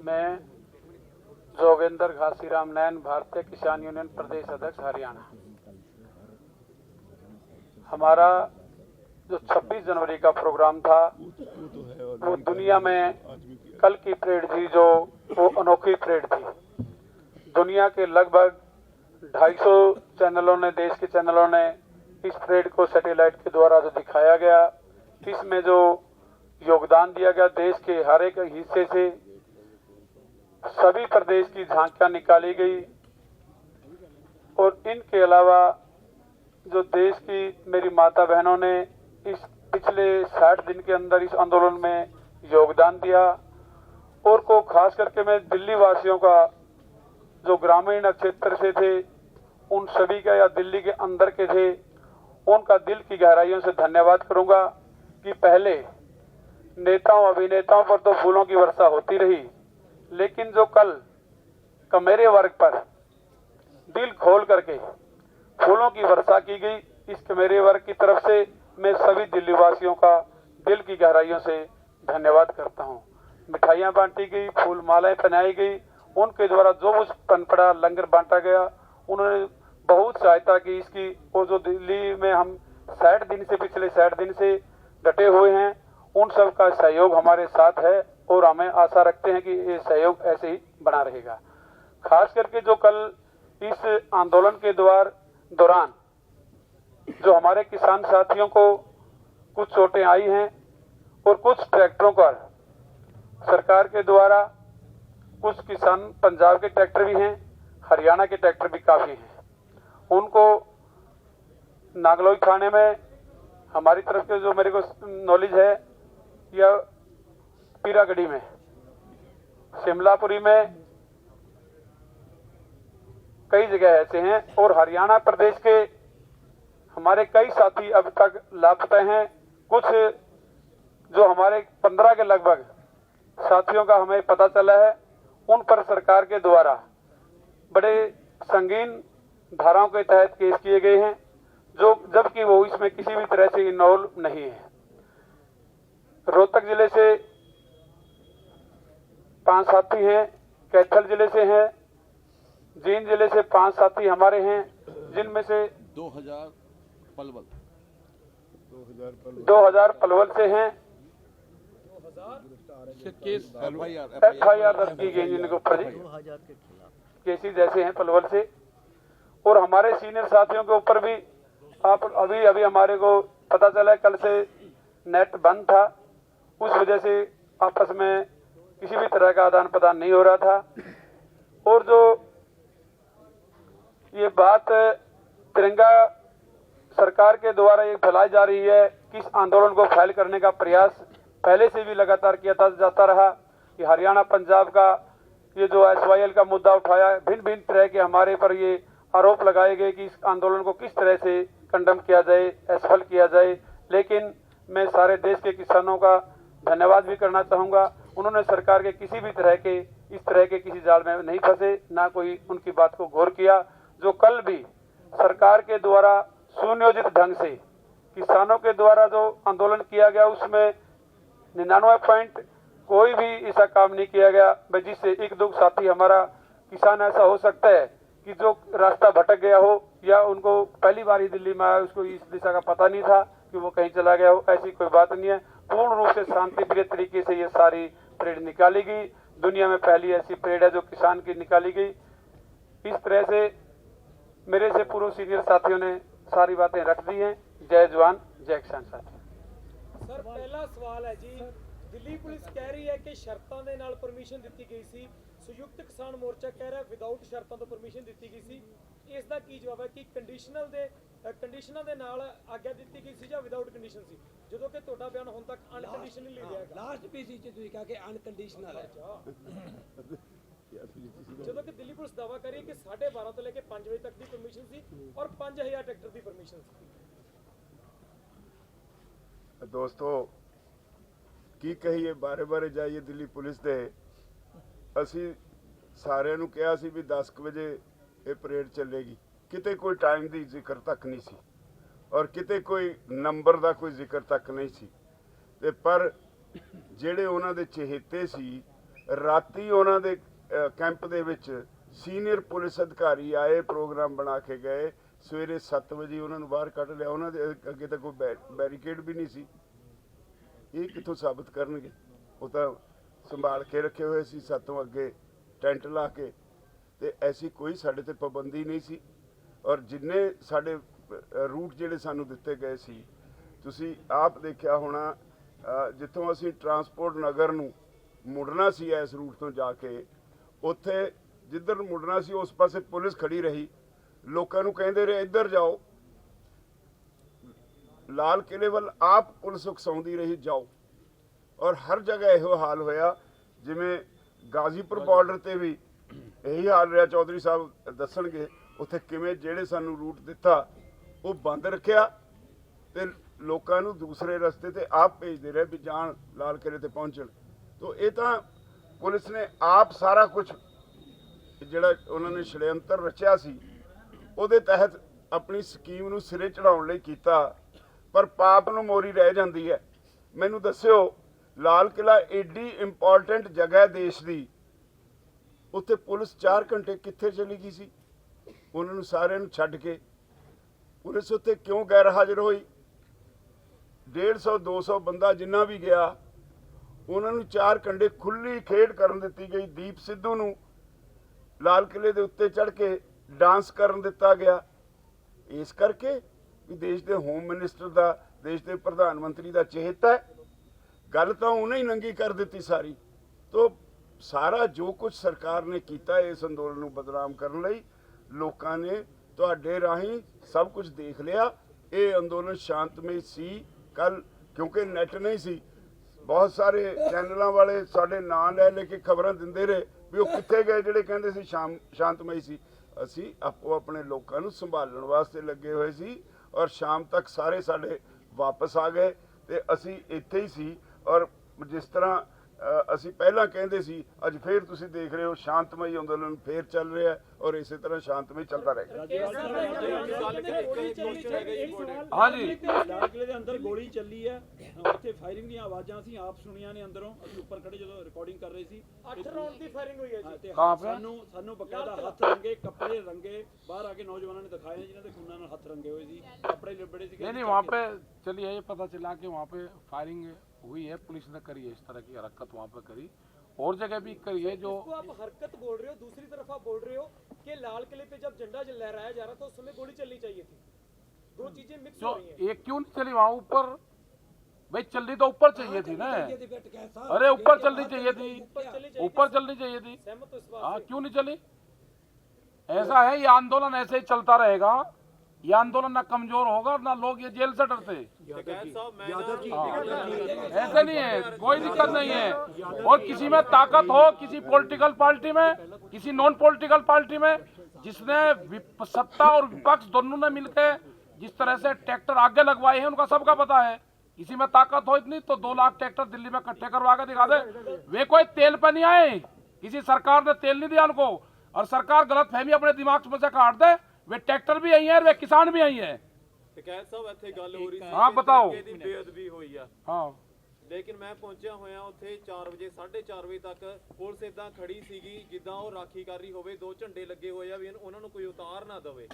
मैं जोगेंद्र घासीराम नैन, भारतीय किसान यूनियन प्रदेश अध्यक्ष हरियाणा। हमारा जो 26 जनवरी का प्रोग्राम था वो दुनिया में कल की परेड थी, जो वो अनोखी परेड थी। दुनिया के लगभग 250 चैनलों ने, देश के चैनलों ने इस परेड को सैटेलाइट के द्वारा जो दिखाया गया, इसमें जो योगदान दिया गया देश के हर एक हिस्से से, सभी प्रदेश की झांकियां निकाली गई। और इनके अलावा जो देश की मेरी माता बहनों ने इस पिछले 60 दिन के अंदर इस आंदोलन में योगदान दिया, और को खास करके मैं दिल्ली वासियों का जो ग्रामीण क्षेत्र से थे उन सभी का, या दिल्ली के अंदर के थे, उनका दिल की गहराइयों से धन्यवाद करूंगा कि पहले नेताओं अभिनेताओं पर तो फूलों की वर्षा होती रही, लेकिन जो कल मेरे वर्ग पर दिल खोल करके फूलों की वर्षा की गई, इस मेरे वर्ग की तरफ से मैं सभी दिल्ली वासियों का दिल की गहराइयों से धन्यवाद करता हूँ। मिठाइयाँ बांटी गई, फूल मालाएं पहनाई गई, उनके द्वारा जो कुछ पनपड़ा लंगर बांटा गया, उन्होंने बहुत सहायता की इसकी। और जो दिल्ली में हम 60 दिन से पिछले 60 दिन से डटे हुए हैं, उन सब का सहयोग हमारे साथ है और हमें आशा रखते हैं कि ये सहयोग ऐसे ही बना रहेगा। खास करके जो कल इस आंदोलन के दौरान जो हमारे किसान साथियों को कुछ चोटें आई हैं और कुछ ट्रैक्टरों पर सरकार के द्वारा, कुछ किसान पंजाब के ट्रैक्टर भी हैं, हरियाणा के ट्रैक्टर भी काफी हैं, उनको नागलोई थाने में हमारी तरफ से जो मेरे को नॉलेज है, या पीरागढ़ी में, शिमलापुरी में, कई जगह ऐसे हैं। और हरियाणा प्रदेश के हमारे कई साथी अब तक लापता हैं। कुछ जो हमारे 15 के लगभग साथियों का हमें पता चला है, उन पर सरकार के द्वारा बड़े संगीन धाराओं के तहत केस किए गए हैं, जो जबकि वो इसमें किसी भी तरह से इन्वॉल्व नहीं है। रोहतक जिले से 5 साथी हैं, कैथल जिले से हैं, जींद जिले से 5 साथी हमारे हैं, जिनमें से 2000 पलवल से हैं। FIR दर्ज की गई जिनके ऊपर केसी जैसे हैं पलवल से। और हमारे सीनियर साथियों के ऊपर भी आप अभी हमारे को पता चला, कल से नेट बंद था, उस वजह से आपस में किसी भी तरह का आदान प्रदान नहीं हो रहा था। और जो ये बात तिरंगा सरकार के द्वारा ये फैलाई जा रही है कि इस आंदोलन को फैल करने का प्रयास पहले से भी लगातार किया जाता रहा कि हरियाणा पंजाब का ये जो SYL का मुद्दा उठाया, भिन्न भिन्न तरह के हमारे पर ये आरोप लगाए गए कि इस आंदोलन को किस तरह से कंडम किया जाए, असफल किया जाए। लेकिन मैं सारे देश के किसानों का धन्यवाद भी करना चाहूँगा, उन्होंने सरकार के किसी भी तरह के इस तरह के किसी जाल में नहीं फंसे, ना कोई उनकी बात को गौर किया। जो कल भी सरकार के द्वारा सुनियोजित ढंग से किसानों के द्वारा जो आंदोलन किया गया, उसमें 99 कोई भी ऐसा काम नहीं किया गया जिससे एक दो साथी हमारा किसान ऐसा हो सकता है कि जो रास्ता भटक गया हो, या उनको पहली बार ही दिल्ली में आया, उसको इस दिशा का पता नहीं था कि वो कहीं चला गया हो। ऐसी कोई बात नहीं है। पूर्ण रूप से शांतिप्रिय तरीके से ये सारी परेड निकाली गई। दुनिया में पहली ऐसी परेड है जो किसान की निकाली गई। इस तरह से मेरे से पूर्व सीनियर साथियों ने सारी बातें रख दी हैं। जय जवान जय किसान साथी। सर पहला सवाल है जी, दिल्ली पुलिस कह रही है कि शर्तों ਦੇ ਨਾਲ ਪਰਮਿਸ਼ਨ ਦਿੱਤੀ ਗਈ ਸੀ, संयुक्त किसान मोर्चा कह रहा है विदाउट शर्तों ਤੋਂ ਪਰਮਿਸ਼ਨ ਦਿੱਤੀ ਗਈ ਸੀ। ਇਸ ਦਾ ਕੀ ਜਵਾਬ ਹੈ ਕਿ ਕੰਡੀਸ਼ਨਾਂ ਦੇ ਨਾਲ ਆਗਿਆ ਦਿੱਤੀ ਗਈ ਸੀ ਜਾਂ ਵਿਦਾਊਟ ਕੰਡੀਸ਼ਨ ਸੀ, ਜਦੋਂ ਕਿ ਤੁਹਾਡਾ ਬਿਆਨ ਹੁਣ ਤੱਕ ਅਨਕੰਡੀਸ਼ਨਲੀ ਲਿਆ ਗਿਆ? ਲਾਸਟ ਪੀਸੀ ਚ ਤੁਸੀਂ ਕਿਹਾ ਕਿ ਅਨਕੰਡੀਸ਼ਨਲ ਹੈ, ਜਦੋਂ ਕਿ ਦਿੱਲੀ ਪੁਲਿਸ दावा कर रही है कि 12:30 ਤੋਂ ਲੈ ਕੇ 5 ਵਜੇ ਤੱਕ ਦੀ ਪਰਮਿਸ਼ਨ ਸੀ और 5000 ट्रैक्टर ਦੀ ਪਰਮਿਸ਼ਨ ਸੀ। दोस्तों की कहिए, बारे बारे जाइए दिल्ली पुलिस दे। ਅਸੀਂ ਸਾਰਿਆਂ ਨੂੰ ਕਿਹਾ ਸੀ ਵੀ 10 ਵਜੇ ਇਹ ਪਰੇਡ ਚੱਲੇਗੀ, ਕਿਤੇ ਕੋਈ ਟਾਈਮ ਦੀ ਜ਼ਿਕਰ ਤੱਕ ਨਹੀਂ ਸੀ ਔਰ ਕਿਤੇ ਕੋਈ ਨੰਬਰ ਦਾ ਕੋਈ ਜ਼ਿਕਰ ਤੱਕ ਨਹੀਂ ਸੀ। ਤੇ ਪਰ ਜਿਹੜੇ ਉਹਨਾਂ ਦੇ ਚਹੇਤੇ ਸੀ, ਰਾਤੀ ਉਹਨਾਂ ਦੇ ਕੈਂਪ ਦੇ ਵਿੱਚ ਸੀਨੀਅਰ ਪੁਲਿਸ ਅਧਿਕਾਰੀ ਆਏ, ਪ੍ਰੋਗਰਾਮ ਬਣਾ ਕੇ ਗਏ, ਸਵੇਰੇ 7 ਵਜੇ ਉਹਨਾਂ ਨੂੰ ਬਾਹਰ ਕੱਢ ਲਿਆ। ਉਹਨਾਂ ਦੇ ਅੱਗੇ ਤਾਂ ਕੋਈ ਬੈਰੀਕੇਡ ਵੀ ਨਹੀਂ ਸੀ। ਇਹ ਕਿੱਥੋਂ ਸਾਬਤ ਕਰਨਗੇ? ਉਹ ਤਾਂ संभाल के रखे हुए सी, सातों अगे टेंट ला के। ते ऐसी कोई साडे ते पाबंदी नहीं सी। और जिन्ने साडे रूट जिहड़े सानू दिते गए सी, तुसी आप देखिया होना, जिथों असी ट्रांसपोर्ट नगर नू मुड़ना सी इस रूट तो जाके, उत्थे जिधर मुड़ना सी उस पासे पुलिस खड़ी रही, लोकां नू कहंदे रहे इधर जाओ। लाल किले वल आप पुलिस उकसाउंदी रही जाओ। और हर जगह यो हाल होया, जिमें गाजीपुर बॉर्डर ते भी यही हाल रहा। चौधरी साहब दसणगे उत्थे किवें जिहड़े सानू रूट दिता वो बंद रखिया ते लोकां नू दूसरे रस्ते ते आप भेजदे रहे भी जान लाल किले ते पहुंचण। तो ये तां पुलिस ने आप सारा कुछ जिहड़ा उन्होंने षड्यंत्र रचिया सी, उहदे तहत अपनी स्कीम नू सिरे चढ़ाउण लई कीता। ਪਰ ਪਾਪ ਨੂੰ ਮੋਰੀ ਰਹਿ ਜਾਂਦੀ ਹੈ। ਮੈਨੂੰ ਦੱਸਿਓ, ਲਾਲ ਕਿਲਾ ਏਡੀ ਇੰਪੋਰਟੈਂਟ ਜਗ੍ਹਾ ਦੇਸ਼ ਦੀ, ਉੱਥੇ ਪੁਲਿਸ 4 ਘੰਟੇ ਕਿੱਥੇ ਚਲੀ ਗਈ ਸੀ? ਉਹਨਾਂ ਨੂੰ ਸਾਰਿਆਂ ਨੂੰ ਛੱਡ ਕੇ ਪੁਲਿਸ ਉੱਥੇ ਕਿਉਂ ਗੈਰ ਹਾਜ਼ਰ ਹੋਈ? 150-200 ਬੰਦਾ ਜਿੰਨਾ ਵੀ ਗਿਆ, ਉਹਨਾਂ ਨੂੰ 4 ਘੰਟੇ ਖੁੱਲੀ ਖੇਡ ਕਰਨ ਦਿੱਤੀ ਗਈ। ਦੀਪ ਸਿੱਧੂ ਨੂੰ ਲਾਲ ਕਿਲੇ ਦੇ ਉੱਤੇ ਚੜ੍ਹ ਕੇ ਡਾਂਸ ਕਰਨ ਦਿੱਤਾ ਗਿਆ। ਇਸ ਕਰਕੇ ਵੀ ਦੇਸ਼ ਦੇ ਹੋਮ ਮਿਨਿਸਟਰ ਦਾ, ਦੇਸ਼ ਦੇ ਪ੍ਰਧਾਨ ਮੰਤਰੀ ਦਾ ਚਹੇਤਾ ਹੈ। ਗੱਲ ਤਾਂ ਉਹਨੇ ਹੀ ਨੰਗੀ ਕਰ ਦਿੱਤੀ ਸਾਰੀ। ਤੋ ਸਾਰਾ ਜੋ ਕੁਝ ਸਰਕਾਰ ਨੇ ਕੀਤਾ ਇਸ ਅੰਦੋਲਨ ਨੂੰ ਬਦਨਾਮ ਕਰਨ ਲਈ, ਲੋਕਾਂ ਨੇ ਤੁਹਾਡੇ ਰਾਹੀਂ ਸਭ ਕੁਝ ਦੇਖ ਲਿਆ। ਇਹ ਅੰਦੋਲਨ ਸ਼ਾਂਤਮਈ ਸੀ ਕੱਲ, ਕਿਉਂਕਿ ਨੈਟ ਨਹੀਂ ਸੀ। ਬਹੁਤ ਸਾਰੇ ਚੈਨਲਾਂ ਵਾਲੇ ਸਾਡੇ ਨਾਂ ਲੈ ਕੇ ਖਬਰਾਂ ਦਿੰਦੇ ਰਹੇ ਵੀ ਉਹ ਕਿੱਥੇ ਗਏ ਜਿਹੜੇ ਕਹਿੰਦੇ ਸੀ ਸ਼ਾਂਤਮਈ ਸੀ। ਅਸੀਂ ਆਪੋ ਆਪਣੇ ਲੋਕਾਂ ਨੂੰ ਸੰਭਾਲਣ ਵਾਸਤੇ ਲੱਗੇ ਹੋਏ ਸੀ, ਔਰ ਸ਼ਾਮ ਤੱਕ ਸਾਰੇ ਸਾਡੇ ਵਾਪਸ ਆ ਗਏ ਤੇ ਅਸੀਂ ਇੱਥੇ ਹੀ ਸੀ। ਔਰ ਜਿਸ ਤਰ੍ਹਾਂ ਅਸੀਂ ਪਹਿਲਾਂ ਕਹਿੰਦੇ ਸੀ, ਅੱਜ ਫੇਰ ਤੁਸੀਂ ਦੇਖ ਰਹੇ ਹੋ ਸ਼ਾਂਤਮਈ ਅੰਦੋਲਨ ਫੇਰ ਚੱਲ ਰਿਹਾ ਔਰ ਇਸੇ ਤਰ੍ਹਾਂ ਸ਼ਾਂਤਮਈ ਚੱਲਦਾ ਰਹੇਗਾ। हाँ जी, ਲਾਲ ਕਿਲੇ ਦੇ ਅੰਦਰ ਗੋਲੀ ਚੱਲੀ ਹੈ, ਉੱਥੇ ਫਾਇਰਿੰਗ ਦੀਆਂ ਆਵਾਜ਼ਾਂ ਅਸੀਂ ਆਪ ਸੁਣੀਆਂ ਨੇ ਅੰਦਰੋਂ। ਅਸੀਂ ਉੱਪਰ ਖੜੇ ਜਦੋਂ ਰਿਕਾਰਡਿੰਗ ਕਰ ਰਹੇ ਸੀ, 8 ਰਾਉਂਡ ਦੀ ਫਾਇਰਿੰਗ ਹੋਈ ਹੈ ਜੀ। कहाँ पे? ਸਾਨੂੰ ਬਕਾਇਦਾ ਹੱਥ ਰੰਗੇ, ਕੱਪੜੇ ਰੰਗੇ ਬਾਹਰ ਆ ਕੇ ਨੌਜਵਾਨਾਂ ਨੇ ਦਿਖਾਏ ਜਿਨ੍ਹਾਂ ਦੇ ਖੂਨਾਂ ਨਾਲ ਹੱਥ ਰੰਗੇ ਹੋਏ ਸੀ, ਕੱਪੜੇ ਲਿਬੜੇ ਸੀ। नहीं वहाँ पे चलिए ये पता चला कि वहाँ पे फायरिंग हुई है, पुलिस ने करी है, इस तरह की हरकत वहाँ पे करी। और जगह भी करी है जो इसको आप हरकत बोल रहे हो, दूसरी तरफ आप बोल रहे हो कि लाल किले पे जब झंडा लहराया जा रहा था उस समय गोली चलनी चाहिए थी। दो चीजें मिक्स हो रही हैं। ये क्यों नहीं चली वहाँ ऊपर? भाई चलनी तो ऊपर चाहिए थी ना। अरे ऊपर चलनी चाहिए थी, ऊपर चलनी चाहिए थी। सहमत हो इस बात हाँ, से? क्यों नहीं चली? ऐसा है, ये आंदोलन ऐसे ही चलता रहेगा। ये आंदोलन ना कमजोर होगा ना लोग ये जेल से डरते। ऐसे नहीं है, कोई दिक्कत नहीं है। और किसी में ताकत हो, किसी पॉलिटिकल पार्टी में, किसी नॉन पॉलिटिकल पार्टी में, जिसने सत्ता और विपक्ष दोनों ने मिलकर जिस तरह से ट्रैक्टर आगे लगवाए हैं, उनका सबका पता है। किसी में ताकत हो इतनी तो 2 लाख ट्रैक्टर दिल्ली में इकट्ठे करवा के दिखा दे। वे कोई तेल पे नहीं आए, किसी सरकार ने तेल नहीं दिया उनको। और सरकार गलत फहमी अपने दिमाग में से काट दे। वे ट्रैक्टर भी आई है, वे किसान भी आई है। हाँ बताओ। ਬੇਅਦਬੀ ਹੋਈ ਆ। हाँ ਲੇਕਿਨ ਮੈਂ ਪਹੁੰਚਿਆ ਹੋਇਆ ਉੱਥੇ 4 ਵਜੇ 4:30 ਵਜੇ ਤੱਕ ਪੁਲਿਸ ਇਦਾਂ ਖੜੀ ਸੀਗੀ ਜਿੱਦਾਂ ਉਹ ਰਾਖੀ ਕਰ ਰਹੀ ਹੋਵੇ। 2 ਝੰਡੇ ਲੱਗੇ ਹੋਏ ਆ ਵੀ ਉਹਨਾਂ ਨੂੰ ਕੋਈ ਉਤਾਰ ਨਾ ਦੇਵੇ।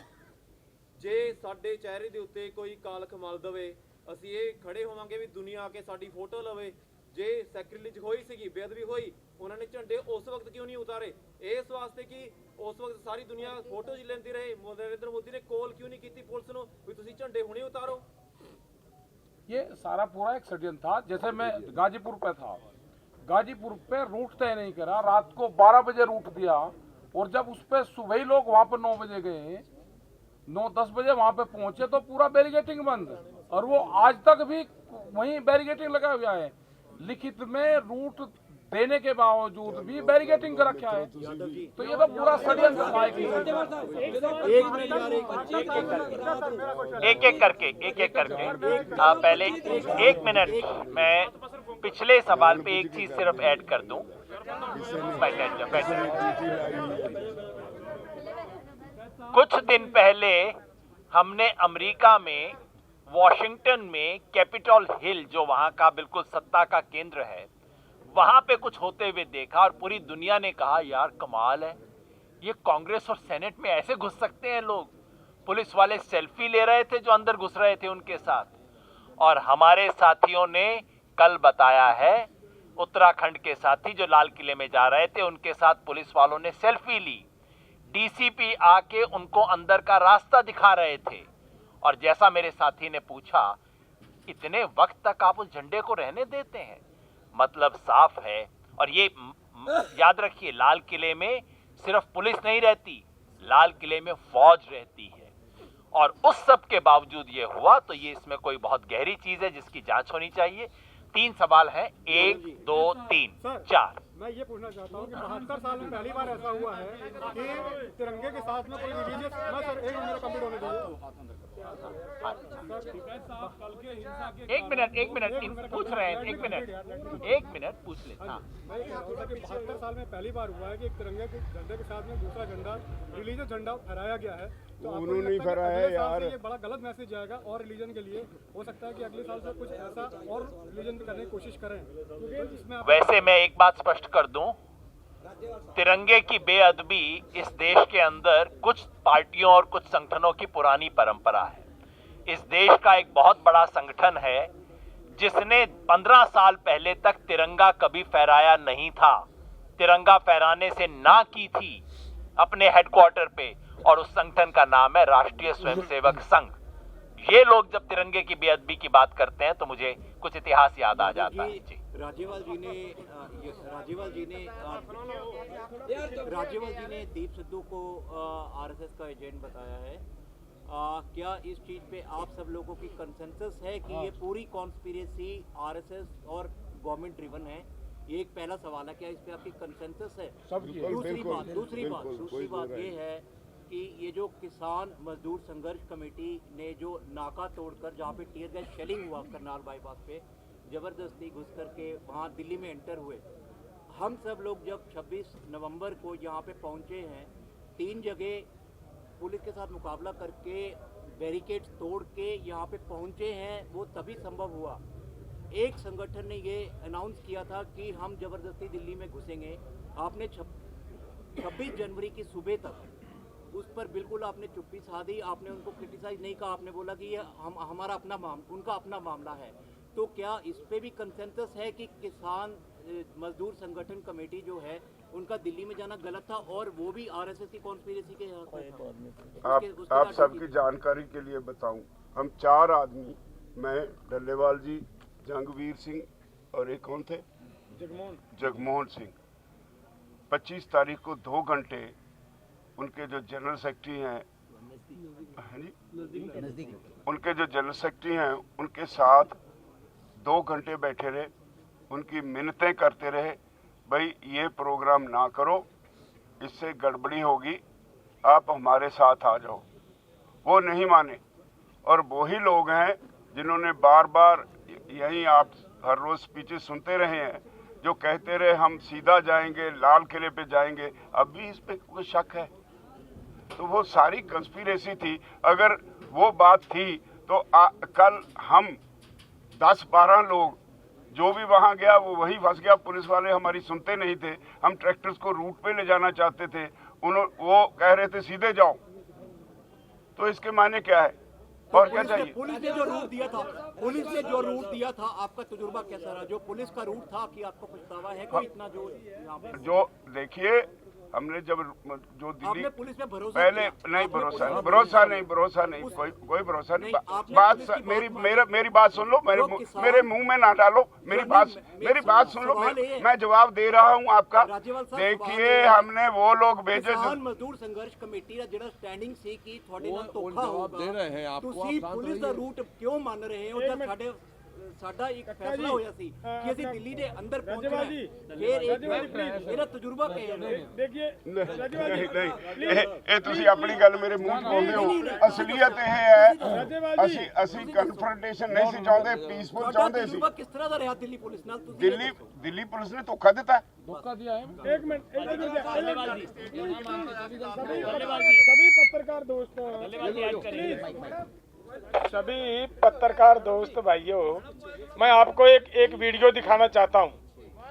ਜੇ ਸਾਡੇ ਚਿਹਰੇ ਦੇ ਉੱਤੇ ਕੋਈ ਕਾਲਖ ਮਲ ਦੇਵੇ, ਅਸੀਂ ਇਹ ਖੜੇ ਹੋਵਾਂਗੇ ਵੀ ਦੁਨੀਆ ਆ ਕੇ ਸਾਡੀ ਫੋਟੋ ਲਵੇ। ਜੇ ਸੈਕਰੀਲੇਜ ਹੋਈ ਸੀਗੀ, ਬੇਅਦਬੀ ਹੋਈ, ਉਹਨਾਂ ਨੇ ਝੰਡੇ ਉਸ ਵਕਤ ਕਿਉਂ ਨਹੀਂ ਉਤਾਰੇ? ਇਸ ਵਾਸਤੇ ਕਿ ਉਸ ਵਕਤ ਸਾਰੀ ਦੁਨੀਆ ਫੋਟੋ ਜੀ ਲੈਂਦੀ ਰਹੇ। ਨਰਿੰਦਰ ਮੋਦੀ ਨੇ ਕੋਲ क्यों नहीं की पुलिस ਨੂੰ ਵੀ ਤੁਸੀਂ ਝੰਡੇ ਹੁਣੇ ਉਤਾਰੋ? ये सारा पूरा एक षड्यंत्र था। जैसे मैं गाजीपुर पे था, गाजीपुर पे रूट तय नहीं करा, रात को 12 बजे रूट दिया। और जब उस पे सुबह ही लोग वहां पर 9 बजे गए, 9-10 बजे वहां पे पहुंचे तो पूरा बैरिकेटिंग बंद। और वो आज तक भी वहीं बैरिकेटिंग लगा हुआ है। लिखित में रूट देने के बावजूद भी बैरिकेटिंग कर रखा है। तो ये तो पूरा षड्यंत्र था। एक एक करके पहले 1 मिनट मैं पिछले सवाल पे एक चीज सिर्फ ऐड कर दूं। कुछ दिन पहले हमने अमेरिका में वॉशिंगटन में कैपिटल हिल, जो वहां का बिल्कुल सत्ता का केंद्र है, वहां पे कुछ होते हुए देखा और पूरी दुनिया ने कहा यार कमाल है, ये कांग्रेस और सेनेट में ऐसे घुस सकते हैं लोग। पुलिस वाले सेल्फी ले रहे थे जो अंदर घुस रहे थे उनके साथ। और हमारे साथियों ने कल बताया है, उत्तराखंड के साथी जो लाल किले में जा रहे थे उनके साथ पुलिस वालों ने सेल्फी ली। डीसीपी आके उनको अंदर का रास्ता दिखा रहे थे। और जैसा मेरे साथी ने पूछा, इतने वक्त तक आप उस झंडे को रहने देते हैं, मतलब साफ है। और ये याद रखिए, लाल किले में सिर्फ पुलिस नहीं रहती, लाल किले में फौज रहती है। और उस सब के बावजूद ये हुआ, तो ये इसमें कोई बहुत गहरी चीज है जिसकी जांच होनी चाहिए। 3 सवाल हैं, 1, 2, 3, 4। मैं ये पूछना चाहता हूँ कि 72 साल में पहली बार ऐसा हुआ है कि तिरंगे के साथ में कोई रिलीजियस, मैं सर एक मिनट कंप्लीट होने दीजिए। एक मिनट पूछ रहे हैं, एक मिनट पूछ ले। हाँ, मैं कह रहा हूँ कि 72 साल में पहली बार हुआ है कि एक तिरंगे के झंडे के साथ में दूसरा झंडा, रिलीजियस झंडा फहराया गया है। तो आपको उन्होंने नहीं लगता कि फहराया अगले साल यार। से ये बड़ा गलत मैसेज जाएगा और रिलीजन के लिए हो सकता है कि अगले साल से कुछ ऐसा और रिलीजन करने की कोशिश करें, क्योंकि इसमें वैसे मैं एक बात स्पष्ट कर दूं, तिरंगे की बेअदबी इस देश के अंदर कुछ पार्टियों और कुछ संगठनों की पुरानी परंपरा है। इस देश का एक बहुत बड़ा संगठन है जिसने 15 साल पहले तक तिरंगा कभी फहराया नहीं था, तिरंगा फहराने से ना की थी अपने हेडक्वार्टर पे, और उस संगठन का नाम है राष्ट्रीय स्वयंसेवक संघ। ये लोग जब तिरंगे की बेअदबी की बात करते हैं तो मुझे कुछ इतिहास याद आ जाता है। जी, राज्यपाल जी ने दीप सिद्धू को आरएसएस का एजेंट बताया है। क्या इस चीज पे आप सब लोगों की कंसेंसस है कि ये पूरी कॉन्स्पिरेसी आरएसएस और गवर्नमेंट ड्रिवन है? ये एक पहला सवाल है, क्या इस पे आपकी कंसेंसस है? दूसरी बात ये है कि ये जो किसान मजदूर संघर्ष कमेटी ने जो नाका तोड़कर जहाँ पे टीयर गैस शेलिंग हुआ करनाल बाईपास पे, जबरदस्ती घुस करके वहाँ दिल्ली में एंटर हुए, हम सब लोग जब 26 नवंबर को यहाँ पे पहुँचे हैं, 3 जगह पुलिस के साथ मुकाबला करके बैरिकेड्स तोड़ के यहाँ पे पहुँचे हैं, वो तभी संभव हुआ। एक संगठन ने ये अनाउंस किया था कि हम जबरदस्ती दिल्ली में घुसेंगे। आपने 26 जनवरी की सुबह तक उस पर बिल्कुल आपने चुप्पी साधी, आपने उनको क्रिटिसाइज नहीं कहा, आपने बोला कि ये हमारा अपना उनका अपना मामला है। तो क्या इस पे भी कंसेंसस है कि किसान मजदूर संगठन कमेटी जो है उनका दिल्ली में जाना गलत था और वो भी आरएसएस की कॉन्स्पिरेसी के आप सबकी जानकारी के लिए बताऊं, हम 4 आदमी, मैं, डल्लेवाल जी, जंगवीर सिंह और एक कौन थे, जगमोहन सिंह, 25 तारीख को 2 घंटे उनके जो जनरल सेक्रेटरी हैं, उनके जो जनरल सेक्रेटरी हैं उनके साथ 2 घंटे बैठे रहे, उनकी मिन्नतें करते रहे, भाई ये प्रोग्राम ना करो, इससे गड़बड़ी होगी, आप हमारे साथ आ जाओ। वो नहीं माने, और वही लोग हैं जिन्होंने बार बार, यही आप हर रोज स्पीचेस सुनते रहे हैं, जो कहते रहे हम सीधा जाएंगे, लाल किले पे जाएंगे। अब भी इस पे कोई शक है? तो वो सारी कंस्पिरेसी थी। अगर वो बात थी तो कल हम 10-12 लोग, जो भी वहां गया वो वही फंस गया। पुलिस वाले हमारी सुनते नहीं थे, हम ट्रैक्टर्स को रूट पे ले जाना चाहते थे, वो कह रहे थे सीधे जाओ। तो इसके माने क्या है और क्या चाहिए? पुलिस ने जो रूट दिया था, आपका तजुर्बा कैसा रहा? जो पुलिस का रूट था, कि आपको पछतावा है कोई इतना जो देखिए, हमने जब जो दिल्ली पुलिस पे भरोसा पहले नहीं, भरोसा नहीं, कोई भरोसा नहीं। बात मेरी बात सुन लो, मेरे मुंह में ना डालो, मेरी बात सुन लो, मैं जवाब दे रहा हूं आपका। देखिए, हमने वो लोग भेजे किसान मजदूर संघर्ष कमेटी ਜਿਹੜਾ ਸਟੈਂਡਿੰਗ ਸੀ ਕਿ ਤੁਹਾਡੇ ਨਾਲ ਧੋਖਾ ਹੋਊਗਾ, ਤੁਸੀਂ ਪੁਲਿਸ ਦਾ ਰੂਟ ਕਿਉਂ ਮੰਨ ਰਹੇ ਹੋ? ਜਦ ਸਾਡਾ ਇੱਕ ਫੈਸਲਾ ਹੋਇਆ ਸੀ ਕਿ ਅਸੀਂ ਦਿੱਲੀ ਦੇ ਅੰਦਰ ਪਹੁੰਚਣਾ ਹੈ। ਫਿਰ ਇੱਕ ਮੇਰਾ ਤਜਰਬਾ ਕਹੇ ਦੇਖिए, ਨਹੀਂ, ਇਹ ਤੁਸੀਂ ਆਪਣੀ ਗੱਲ ਮੇਰੇ ਮੂੰਹ 'ਚ ਬੋਲਦੇ ਹੋ। ਅਸਲੀਅਤ ਇਹ ਹੈ, ਅਸੀਂ ਕਨਫਰੰਟੇਸ਼ਨ ਨਹੀਂ ਸੀ ਚਾਹੁੰਦੇ, ਪੀਸਫੁਲ ਚਾਹੁੰਦੇ ਸੀ। ਕਿਸ ਤਰ੍ਹਾਂ ਦਾ ਰਿਹਾ ਦਿੱਲੀ ਪੁਲਿਸ ਨਾਲ? ਦਿੱਲੀ ਪੁਲਿਸ ਨੇ ਧੋਖਾ ਦਿੱਤਾ। एक मिनट, सभी पत्रकार दोस्तों, सभी पत्रकार दोस्त भाइयों, मैं आपको एक वीडियो दिखाना चाहता हूं।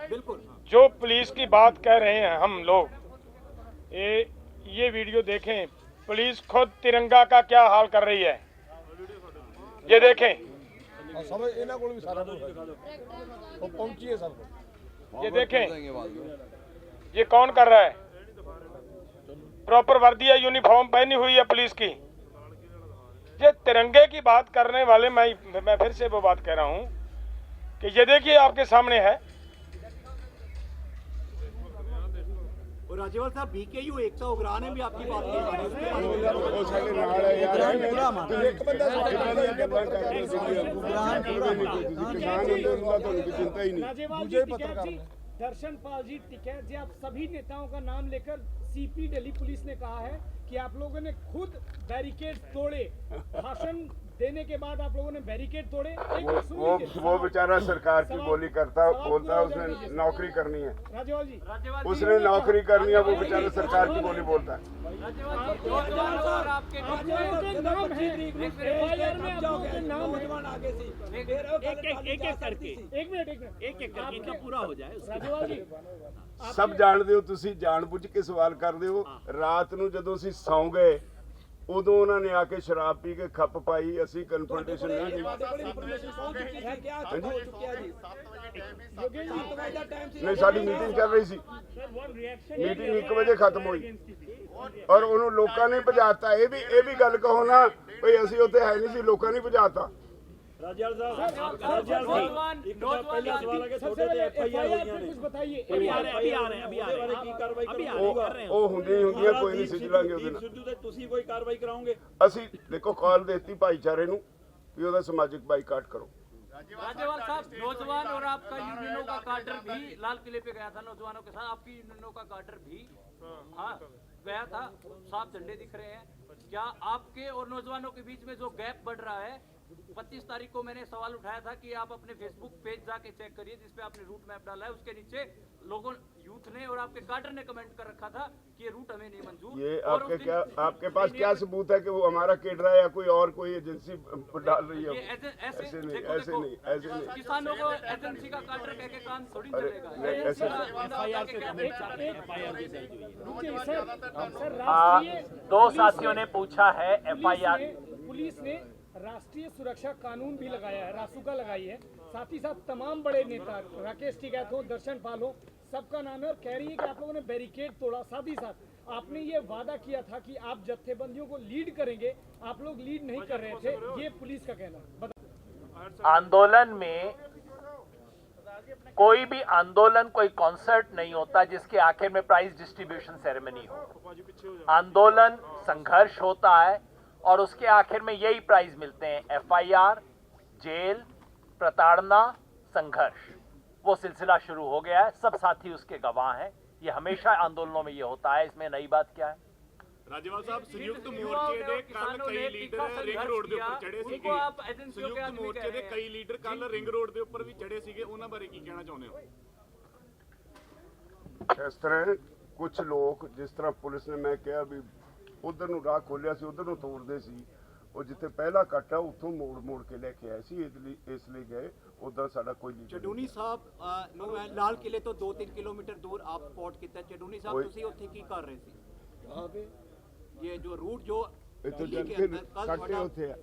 बिल्कुल, जो पुलिस की बात कह रहे हैं हम लोग, ये वीडियो देखें। पुलिस खुद तिरंगा का क्या हाल कर रही है, ये देखें। ये देखें, ये कौन कर रहा है? प्रॉपर वर्दी या यूनिफॉर्म पहनी हुई है पुलिस की। ये तिरंगे की बात करने वाले, मैं फिर से वो बात कह रहा हूं कि ये देखिए आपके सामने है। और राज्यपाल साहब, बीकेयू एकता उग्राह ने भी आपकी बात की। दर्शनपाल जी टिकैत जी, आप सभी नेताओं का नाम लेकर सीपी दिल्ली पुलिस ने कहा है कि आप लोगों ने खुद बैरिकेड तोड़े, भाषण देने के बाद आप लोगों ने बैरिकेड तोड़े। वो बेचारा सरकार की बोली करता बोलता है, उसने नौकरी करनी है, राज्यपाल जी, उसने नौकरी करनी है, वो बेचारा सरकार की बोली बोलता है। पूरा हो जाए राज्यपाल जी, सब ਜਾਣਦੇ ਹੋ ਤੁਸੀਂ, ਜਾਣਬੁੱਝ ਕੇ ਸਵਾਲ ਕਰਦੇ ਹੋ। ਰਾਤ ਨੂੰ ਜਦੋਂ ਅਸੀਂ ਸੌਂ ਗਏ ਉਦੋਂ ਉਹਨਾਂ ਨੇ ਆ ਕੇ ਸ਼ਰਾਬ ਪੀ ਕੇ ਖੱਪ ਪਾਈ, ਅਸੀਂ ਕਨਫਰੰਟੇਸ਼ਨ ਨਹੀਂ ਕੀਤੀ। ਨਹੀਂ, ਸਾਡੀ ਮੀਟਿੰਗ ਚੱਲ ਰਹੀ ਸੀ, ਮੀਟਿੰਗ 1 ਵਜੇ ਖਤਮ ਹੋਈ ਔਰ ਉਹਨੂੰ ਲੋਕਾਂ ਨੇ ਭਜਾਤਾ। ਇਹ ਵੀ ਗੱਲ ਕਹੋ ਨਾ ਵੀ ਅਸੀਂ ਉੱਥੇ ਹੈ ਨਹੀਂ ਸੀ, ਲੋਕਾਂ ਨੇ ਭਜਾਤਾ। राजपाल साहब, एक पहला सवाल है कि छोटे FIR हुई हैं, कुछ बताइए। अभी आ रहे की कार्रवाई करोगे? ਉਹ ਹੁੰਦੀਆਂ ਕੋਈ ਨਹੀਂ, ਸਿੱਝ ਲਾਂਗੇ ਉਹਦੇ ਨਾਲ। ਸਿੱਧੂ ਤੇ ਤੁਸੀਂ ਕੋਈ ਕਾਰਵਾਈ ਕਰਾਓਗੇ? ਅਸੀਂ ਦੇਖੋ ਕਾਲ ਦੇਤੀ ਭਾਈਚਾਰੇ ਨੂੰ ਵੀ ਉਹਦਾ ਸਮਾਜਿਕ ਬਾਈਕਾਟ ਕਰੋ। राज्यपाल साहब, नौजवान और आपका यूनियनों का कार्डर भी लाल किले पे गया था, नौजवानों के साथ आपकी यूनियनों का कार्डर भी गया था, साफ झंडे दिख रहे हैं। क्या आपके और नौजवानों के बीच में जो गैप बढ़ रहा है, 25 तारीख को मैंने सवाल उठाया था कि आप अपने फेसबुक पेज जाके चेक करिए जिसपे आपने रूट मैप डाला है, उसके नीचे लोगों यूथ ने और आपके कार्डर ने कमेंट कर रखा था कि ये रूट हमें नहीं मंजूर। ये आपके पास क्या सबूत है कि वो हमारा केडरा या कोई एजेंसी डाल रही है? ऐसे नहीं। किसानों को एजेंसी का कार्डर कह के काम थोड़ी चलेगा। दो साथियों ने पूछा है FIR। पुलिस ने राष्ट्रीय सुरक्षा कानून भी लगाया है, रासुका लगाई है, साथ ही साथ तमाम बड़े नेता राकेश टिकैत हो, दर्शन पाल हो, सबका नाम है और कह रही है कि आप लोगों ने बैरिकेड तोड़ा। साथ ही साथ आपने ये वादा किया था कि आप जत्थेबंदियों को लीड करेंगे, आप लोग लीड नहीं कर रहे थे, ये पुलिस का कहना। आंदोलन में कोई भी आंदोलन कोई कॉन्सर्ट नहीं होता जिसके आखिर में प्राइज डिस्ट्रीब्यूशन सेरेमनी हो। आंदोलन संघर्ष होता है और उसके आखिर में यही प्राइज मिलते हैं, FIR, जेल, प्रताड़ना, संघर्ष। वो सिलसिला शुरू हो गया है, सब साथी उसके गवाह हैं। ये हमेशा आंदोलनों में ये होता है, इसमें नई बात क्या है? ਰਾਜੇਵਾਲ ਸਾਹਿਬ, ਸੰਯੁਕਤ ਮੋਰਚੇ ਦੇ ਕੱਲ ਕਈ ਲੀਡਰ ਰਿੰਗ ਰੋਡ ਦੇ ਉੱਪਰ ਚੜੇ ਸੀਗੇ। ਸੰਯੁਕਤ ਮੋਰਚੇ ਦੇ ਕਈ ਲੀਡਰ ਕੱਲ ਰਿੰਗ ਰੋਡ ਦੇ ਉੱਪਰ ਵੀ ਚੜੇ ਸੀਗੇ, ਉਹਨਾਂ ਬਾਰੇ ਕੀ ਕਹਿਣਾ ਚਾਹੁੰਦੇ ਹੋ? ਇਸ ਤਰ੍ਹਾਂ ਕੁਝ ਲੋਕ, ਜਿਸ ਤਰ੍ਹਾਂ ਪੁਲਿਸ ਨੇ, ਮੈਂ ਕਿਹਾ ਵੀ ਉਧਰ ਨੂੰ ਰਾਹ ਖੋਲਿਆ ਸੀ, ਉਧਰ ਨੂੰ ਤੋੜਦੇ ਸੀ, ਉਹ ਜਿੱਥੇ ਪਹਿਲਾ ਕੱਟ ਆ ਉੱਥੋਂ ਮੋੜ ਕੇ ਲੈ ਕੇ ਆਏ ਸੀ, ਇਸ ਲਈ ਗਏ। ਉਧਰ ਸਾਡਾ ਕੋਈ ਲੀਡਰ ਚਡੂਨੀ ਸਾਹਿਬ ਨੂੰ ਲਾਲ ਕਿਲੇ ਤੋਂ 2-3 ਕਿਲੋਮੀਟਰ ਦੂਰ ਆਪ ਸਪੌਟ ਕੀਤਾ। ਚਡੂਨੀ ਸਾਹਿਬ, ਤੁਸੀਂ ਉੱਥੇ ਕੀ ਕਰ ਰਹੇ ਸੀ? ਇਹ ਜੋ ਰੂਟ ਜੋ ਕੱਟੇ ਉੱਥੇ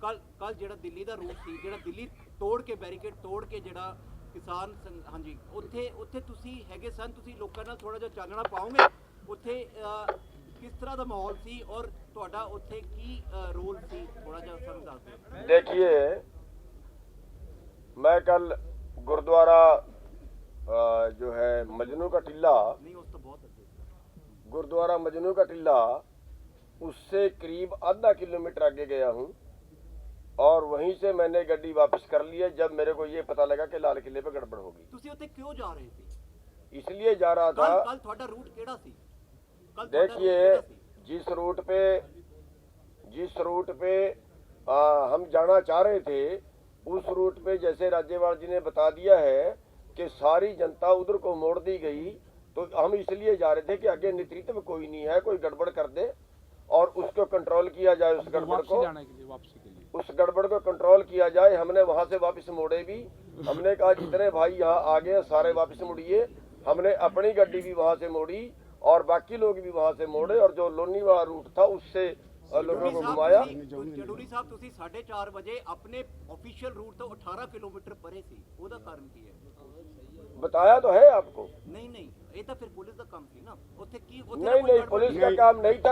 ਕੱਲ ਜਿਹੜਾ ਦਿੱਲੀ ਦਾ ਰੂਟ ਸੀ, ਜਿਹੜਾ ਦਿੱਲੀ ਤੋੜ ਕੇ ਬੈਰੀਕੇਡ ਤੋੜ ਕੇ ਜਿਹੜਾ ਕਿਸਾਨ ਹਾਂਜੀ ਉੱਥੇ ਤੁਸੀਂ ਹੈਗੇ ਸਨ, ਤੁਸੀਂ ਲੋਕਾਂ ਨਾਲ ਥੋੜਾ ਜਿਹਾ ਚਾਨਣਾ ਪਾਓਗੇ ਉੱਥੇ किस तरह का माहौल थी और ਤੁਹਾਡਾ ਉੱਥੇ ਕੀ रोल थी, थोड़ा ਜਿਹਾ ਸਾਨੂੰ ਦੱਸ ਦਿਓ। देखिए, मैं कल गुरुद्वारा जो है मजनू का टिल्ला, गुरुद्वारा मजनू का टिल्ला, उससे करीब आधा किलोमीटर आगे गया हूँ और वहीं से मैंने गड्डी वापस कर ली है जब मेरे को ये पता लगा कि लाल किले पे गड़बड़ होगी। ਤੁਸੀਂ ਉੱਥੇ ਕਿਉਂ ਜਾ ਰਹੇ ਸੀ? इसलिए जा रहा था। कल ਤੁਹਾਡਾ रूट ਕਿਹੜਾ ਸੀ? देखिए, जिस रूट पे हम जाना चाह रहे थे, उस रूट पे जैसे राज्यपाल जी ने बता दिया है कि सारी जनता उधर को मोड़ दी गई, तो हम इसलिए जा रहे थे कि आगे नेतृत्व कोई नहीं है, कोई गड़बड़ कर दे और उसको कंट्रोल किया जाए, उस गड़बड़ को कंट्रोल किया जाए। हमने वहाँ से वापस मोड़े भी, हमने कहा जितने भाई यहाँ आ गए सारे वापस मुड़िए। हमने अपनी गड्डी भी वहाँ से मोड़ी और बाकी लोग भी वहाँ से मोड़े और जो लोनी वाला रूट था उससे लोगों को घुमाया। ਚਡੂਨੀ ਸਾਹਿਬ, ਤੁਸੀਂ 4:30 ਵਜੇ ਆਪਣੇ ऑफिशियल रूट ਤੋਂ 18 ਕਿਲੋਮੀਟਰ ਪਰੇ ਸੀ, ਉਹਦਾ ਕਾਰਨ ਕੀ ਹੈ? बताया तो है आपको। नहीं, ये तो फिर पुलिस का काम थी ना। नहीं, पुलिस का काम नहीं था।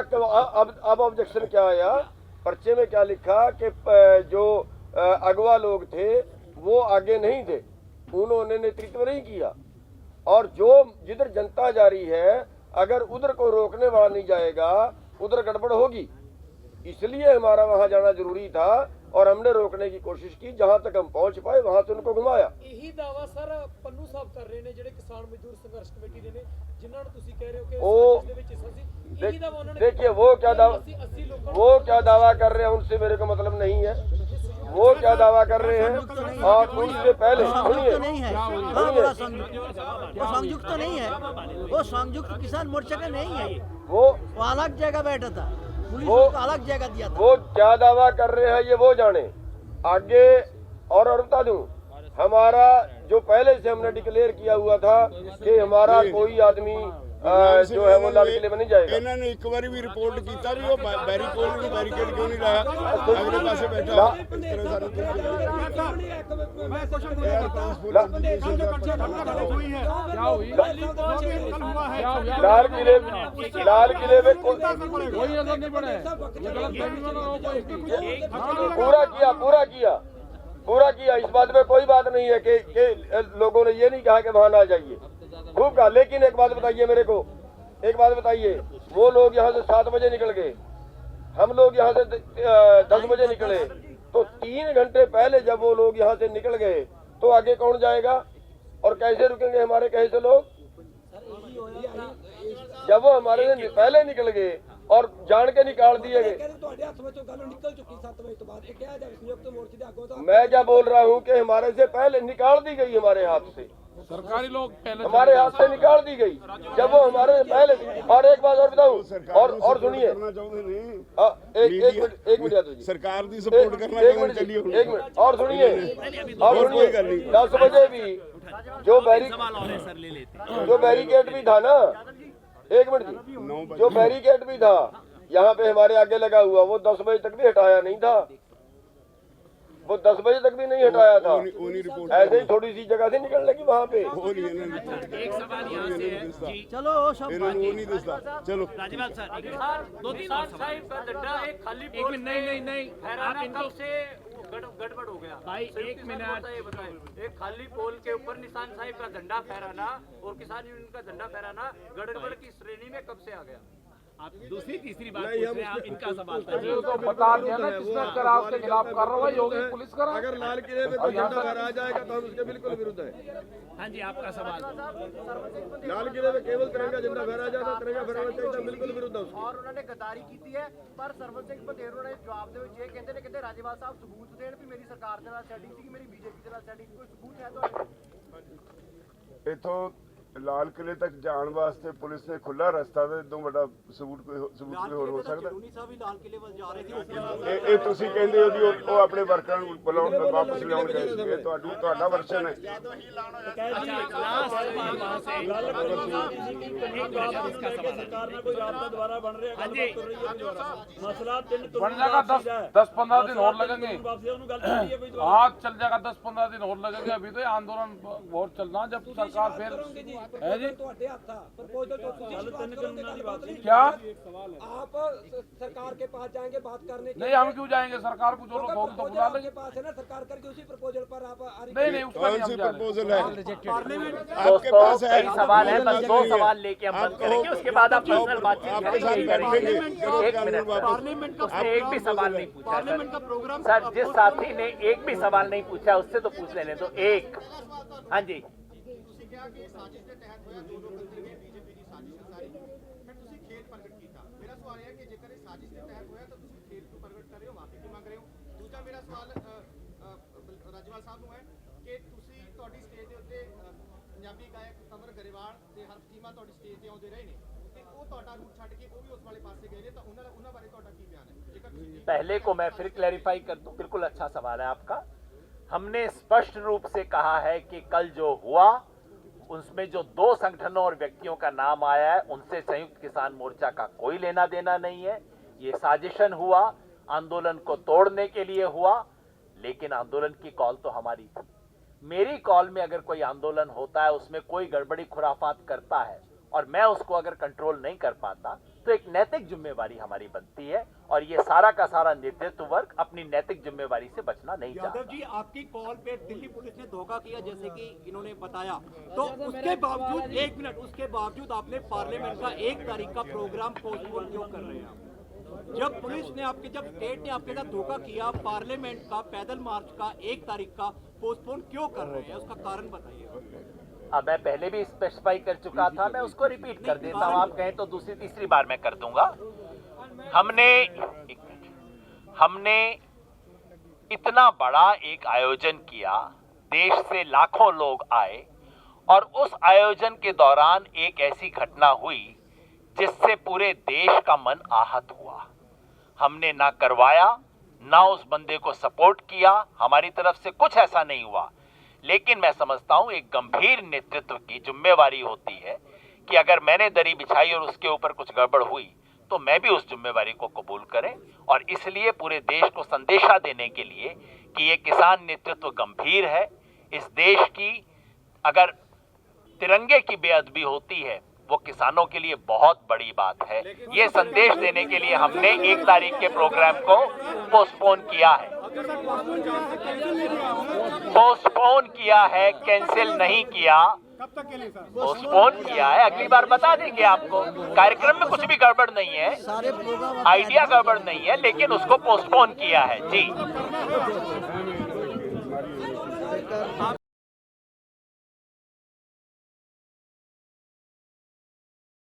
अब ऑब्जेक्शन क्या आया, पर्चे में क्या लिखा कि जो अगवा लोग थे वो आगे नहीं थे, उन्होंने नेतृत्व नहीं किया और जो जिधर जनता जा रही है अगर उधर को रोकने वाला नहीं जाएगा उधर गड़बड़ होगी। इसलिए हमारा वहां जाना जरूरी था और हमने रोकने की कोशिश की, जहां तक हम पहुंच पाए वहां से उनको घुमाया। यही दावा सर ਪੰਨੂ ਸਾਹਿਬ ਕਰ ਰਹੇ ਨੇ ਜਿਹੜੇ ਕਿਸਾਨ ਮਜ਼ਦੂਰ ਸੰਘਰਸ਼ ਕਮੇਟੀ ਦੇ ਨੇ, जिन्होंने ਤੁਸੀਂ ਕਹਿ ਰਹੇ हो कि वो ਦੇ ਵਿੱਚ ਹਿੱਸਾ ਸੀ। ਇਹੀ दावा उन्होंने देखिए वो क्या दावा कर रहे हैं उनसे मेरे को मतलब नहीं है। वो क्या दावा कर रहे हैं और उससे पहले संयुक्त नहीं है, वो संयुक्त तो नहीं है, वो संयुक्त किसान मोर्चा का नहीं है, वो अलग जगह बैठा था, पुलिस वो उसको अलग जगह दिया था। वो क्या दावा कर रहे हैं ये वो जाने आगे। और बता दूं, हमारा जो पहले से हमने डिक्लेयर किया हुआ था कि हमारा कोई आदमी जो है वो लाल किले में नहीं जाएगा। इन्होंने एक बार भी रिपोर्ट किया भी वो बैरिकेड क्यों नहीं लाया, अगले पासे बैठा लाल किले में पूरा किया। इस बात में कोई बात नहीं है कि लोगों ने ये नहीं कहा कि वहां ना जाइए, खूब कहा। लेकिन एक बात बताइए मेरे को, एक बात बताइए, वो लोग यहाँ से 7 बजे निकल गए, हम लोग यहाँ से 10 बजे निकले, तो 3 घंटे पहले जब वो लोग यहाँ से निकल गए तो आगे कौन जाएगा और कैसे रुकेंगे हमारे कहे से लोग? जब वो हमारे से पहले निकल गए और जान के निकाल दिए गए। मैं क्या बोल रहा हूँ कि हमारे से पहले निकाल दी गई, हमारे हाथ से सरकारी लोग पहले हमारे हाथ से निकाल दी गई जब वो हमारे से पहले। और एक बात और बताऊँ, और सुनिए, एक मिनट सरकार की सपोर्ट करना, एक मिनट और सुनिए, 10 बजे भी जो बैरिकेड भी था ना, एक मिनट जी, जो बैरिकेड भी था यहाँ पे हमारे आगे लगा हुआ, वो 10 बजे तक भी हटाया नहीं था, वो 10 बजे तक भी नहीं हटाया था। ऐसे ही थोड़ी सी जगह से निकल लगी वहाँ पे। एक सवाल यहाँ से है, चलो चलो राजपाल सर, किसान साहिब का झंडा एक खाली पोल नहीं फहराना कब से गड़बड़ हो गया भाई? एक मिनट, एक खाली पोल के ऊपर निशान साहिब का झंडा फहराना और किसान यूनियन का झंडा फहराना गड़बड़ की श्रेणी में कब से आ गया? आप दूसरी तीसरी बात पूछ रहे हैं, आप इनका सवाल था। तो बता दिया ना, जिसने करा उसके खिलाफ कार्रवाई होगी, पुलिस करा। अगर लाल किले में कोई झंडा फहराया जाएगा तो हम उसके बिल्कुल विरुद्ध है। हाँ जी, आपका सवाल। लाल किले में केवल तिरंगा झंडा फहराया जाता, तिरंगा फहराना चाहिए, बिल्कुल विरुद्ध है। और उन्होंने गद्दारी की है, पर सरवण सिंह बधेरू ने जवाब ਦੇ ਵਿੱਚ ਇਹ ਕਹਿੰਦੇ ਨੇ ਕਿ ਰਾਜੇਵਾਲ ਸਾਹਿਬ ਸਬੂਤ ਦੇਣ ਵੀ ਮੇਰੀ ਸਰਕਾਰ ਦੇ ਨਾਲ ਸੈਟਿੰਗ ਸੀ, ਮੇਰੀ ਬੀਜੇਪੀ ਦੇ ਨਾਲ ਸੈਟਿੰਗ, ਕੋਈ ਸਬੂਤ ਹੈ ਤੁਹਾਡੇ? इथों लाल किले तक जाने वास्ते पुलिस ने खुला रास्ता दे, इदों बड़ा सबूत कोई हो सकता? ਇਹ ਤੁਸੀਂ ਕਹਿੰਦੇ ਹੋ ਜੀ ਉਹ ਆਪਣੇ ਵਰਕਰਾਂ ਨੂੰ ਬੁਲਾਉਣ ਵਾਪਸ ਲਿਆਉਣ ਗਏ ਸੀ, ਤੁਹਾਡਾ ਵਰਸ਼ਨ ਹੈ। सरकार में कोई रास्ता दोबारा बन रहा है, मसला 10-15 दिन और लगेंगे। हाँ चल जाएगा, 10-15 दिन और लगेंगे। अभी तो आंदोलन बहुत चलना, जब सरकार फिर है जी क्या आप सरकार के पास जाएंगे बात करने? नहीं, हम क्यों जाएंगे? सरकार को जो लोग होगी तो बुला लेंगे। पास है ना, सरकार करके उसी प्रपोजल पर आप नहीं उस पर नहीं प्रपोजल है आपके पास? कई सवाल है, बस 2 सवाल लेके हम बंद करेंगे, उसके बाद आप पर्सनल बातचीत करेंगे। एक मिनट, उसने एक भी सवाल नहीं पूछा सर। जिस साथी ने एक भी सवाल नहीं पूछा उससे तो पूछ लेने दो एक। हाँ जी, ਸਾਜ਼ਿਸ਼ ਦੇ ਤਹਿਤ ਹੋਇਆ, 2 ਲੋਕ ਅੰਦਰ ਗਏ, ਬੀਜੇਪੀ ਦੀ ਸਾਜ਼ਿਸ਼ ਹੈ ਸਾਰੀ, ਫਿਰ ਤੁਸੀਂ ਖੇਤ ਪ੍ਰਗਟ ਕੀਤਾ। ਮੇਰਾ ਸਵਾਲ ਇਹ ਹੈ ਕਿ ਜੇਕਰ ਇਹ ਸਾਜ਼ਿਸ਼ ਦੇ ਤਹਿਤ ਹੋਇਆ ਤਾਂ ਤੁਸੀਂ ਖੇਤ ਨੂੰ ਪ੍ਰਗਟ ਕਰ ਰਹੇ ਹੋ, ਮਾਫੀ ਕਿਉਂ ਮੰਗ ਰਹੇ ਹੋ? ਦੂਜਾ ਮੇਰਾ ਸਵਾਲ ਰਾਜੇਵਾਲ ਸਾਹਿਬ ਨੂੰ ਹੈ ਕਿ ਤੁਸੀਂ ਤੁਹਾਡੀ ਸਟੇਜ ਦੇ ਉੱਤੇ ਪੰਜਾਬੀ ਗਾਇਕ ਕੰਵਰ ਗਰੇਵਾਲ ਤੇ ਹਰਫ ਚੀਮਾ ਤੁਹਾਡੀ ਸਟੇਜ ਤੇ ਆਉਂਦੇ ਰਹੇ ਨੇ, ਤੇ ਉਹ ਤੁਹਾਡਾ ਰੂਟ ਛੱਡ ਕੇ ਉਹ ਵੀ ਉਸ ਵਾਲੇ ਪਾਸੇ ਗਏ ਨੇ, ਤਾਂ ਉਹਨਾਂ ਬਾਰੇ ਤੁਹਾਡਾ ਕੀ ਬਿਆਨ ਹੈ? ਜੇਕਰ ਤੁਸੀਂ पहले को मैं फिर क्लैरिफाई कर दूं, बिल्कुल अच्छा सवाल है आपका। हमने स्पष्ट रूप से कहा है कि कल जो हुआ उसमें जो 2 संगठनों और व्यक्तियों का नाम आया है उनसे संयुक्त किसान मोर्चा का कोई लेना देना नहीं है। ये साजिशन हुआ, आंदोलन को तोड़ने के लिए हुआ, लेकिन आंदोलन की कॉल तो हमारी थी। मेरी कॉल में अगर कोई आंदोलन होता है, उसमें कोई गड़बड़ी खुराफात करता है और मैं उसको अगर कंट्रोल नहीं कर पाता तो एक नैतिक जिम्मेवारी हमारी बनती है, और ये सारा का सारा नेतृत्व वर्ग अपनी नैतिक जिम्मेवारी से बचना नहीं चाहता। यादव जी, आपकी कॉल पे दिल्ली पुलिस ने धोखा किया जैसे कि इन्होंने बताया, तो उसके बावजूद, एक मिनट, उसके बावजूद आपने पार्लियामेंट का 1 तारीख का प्रोग्राम पोस्टपोन क्यों कर रहे हैं? जब पुलिस ने आपके, जब स्टेट ने आपके साथ धोखा किया, पार्लियामेंट का पैदल मार्च का 1 तारीख का पोस्टपोन क्यों कर रहे हैं, उसका कारण बताइए। अब मैं पहले भी स्पेसिफाई कर चुका था, मैं उसको रिपीट कर देता हूं। आप कहें तो दूसरी तीसरी बार मैं कर दूंगा। हमने इतना बड़ा एक आयोजन किया, देश से लाखों लोग आए, और उस आयोजन के दौरान एक ऐसी घटना हुई जिससे पूरे देश का मन आहत हुआ। हमने ना करवाया, ना उस बंदे को सपोर्ट किया, हमारी तरफ से कुछ ऐसा नहीं हुआ। लेकिन मैं समझता हूं एक गंभीर नेतृत्व की जिम्मेवारी होती है कि अगर मैंने दरी बिछाई और उसके ऊपर कुछ गड़बड़ हुई तो मैं भी उस जिम्मेवारी को कबूल करें। और इसलिए पूरे देश को संदेशा देने के लिए कि ये किसान नेतृत्व गंभीर है, इस देश की अगर तिरंगे की बेअदबी होती है वो किसानों के लिए बहुत बड़ी बात है। ये संदेश देने के लिए हमने 1 तारीख के प्रोग्राम को पोस्टपोन किया है। पोस्टपोन किया है, कैंसिल नहीं किया, पोस्टपोन किया है। अगली बार बता देंगे आपको। कार्यक्रम में कुछ भी गड़बड़ नहीं है, आइडिया गड़बड़ नहीं है, लेकिन उसको पोस्टपोन किया है जी।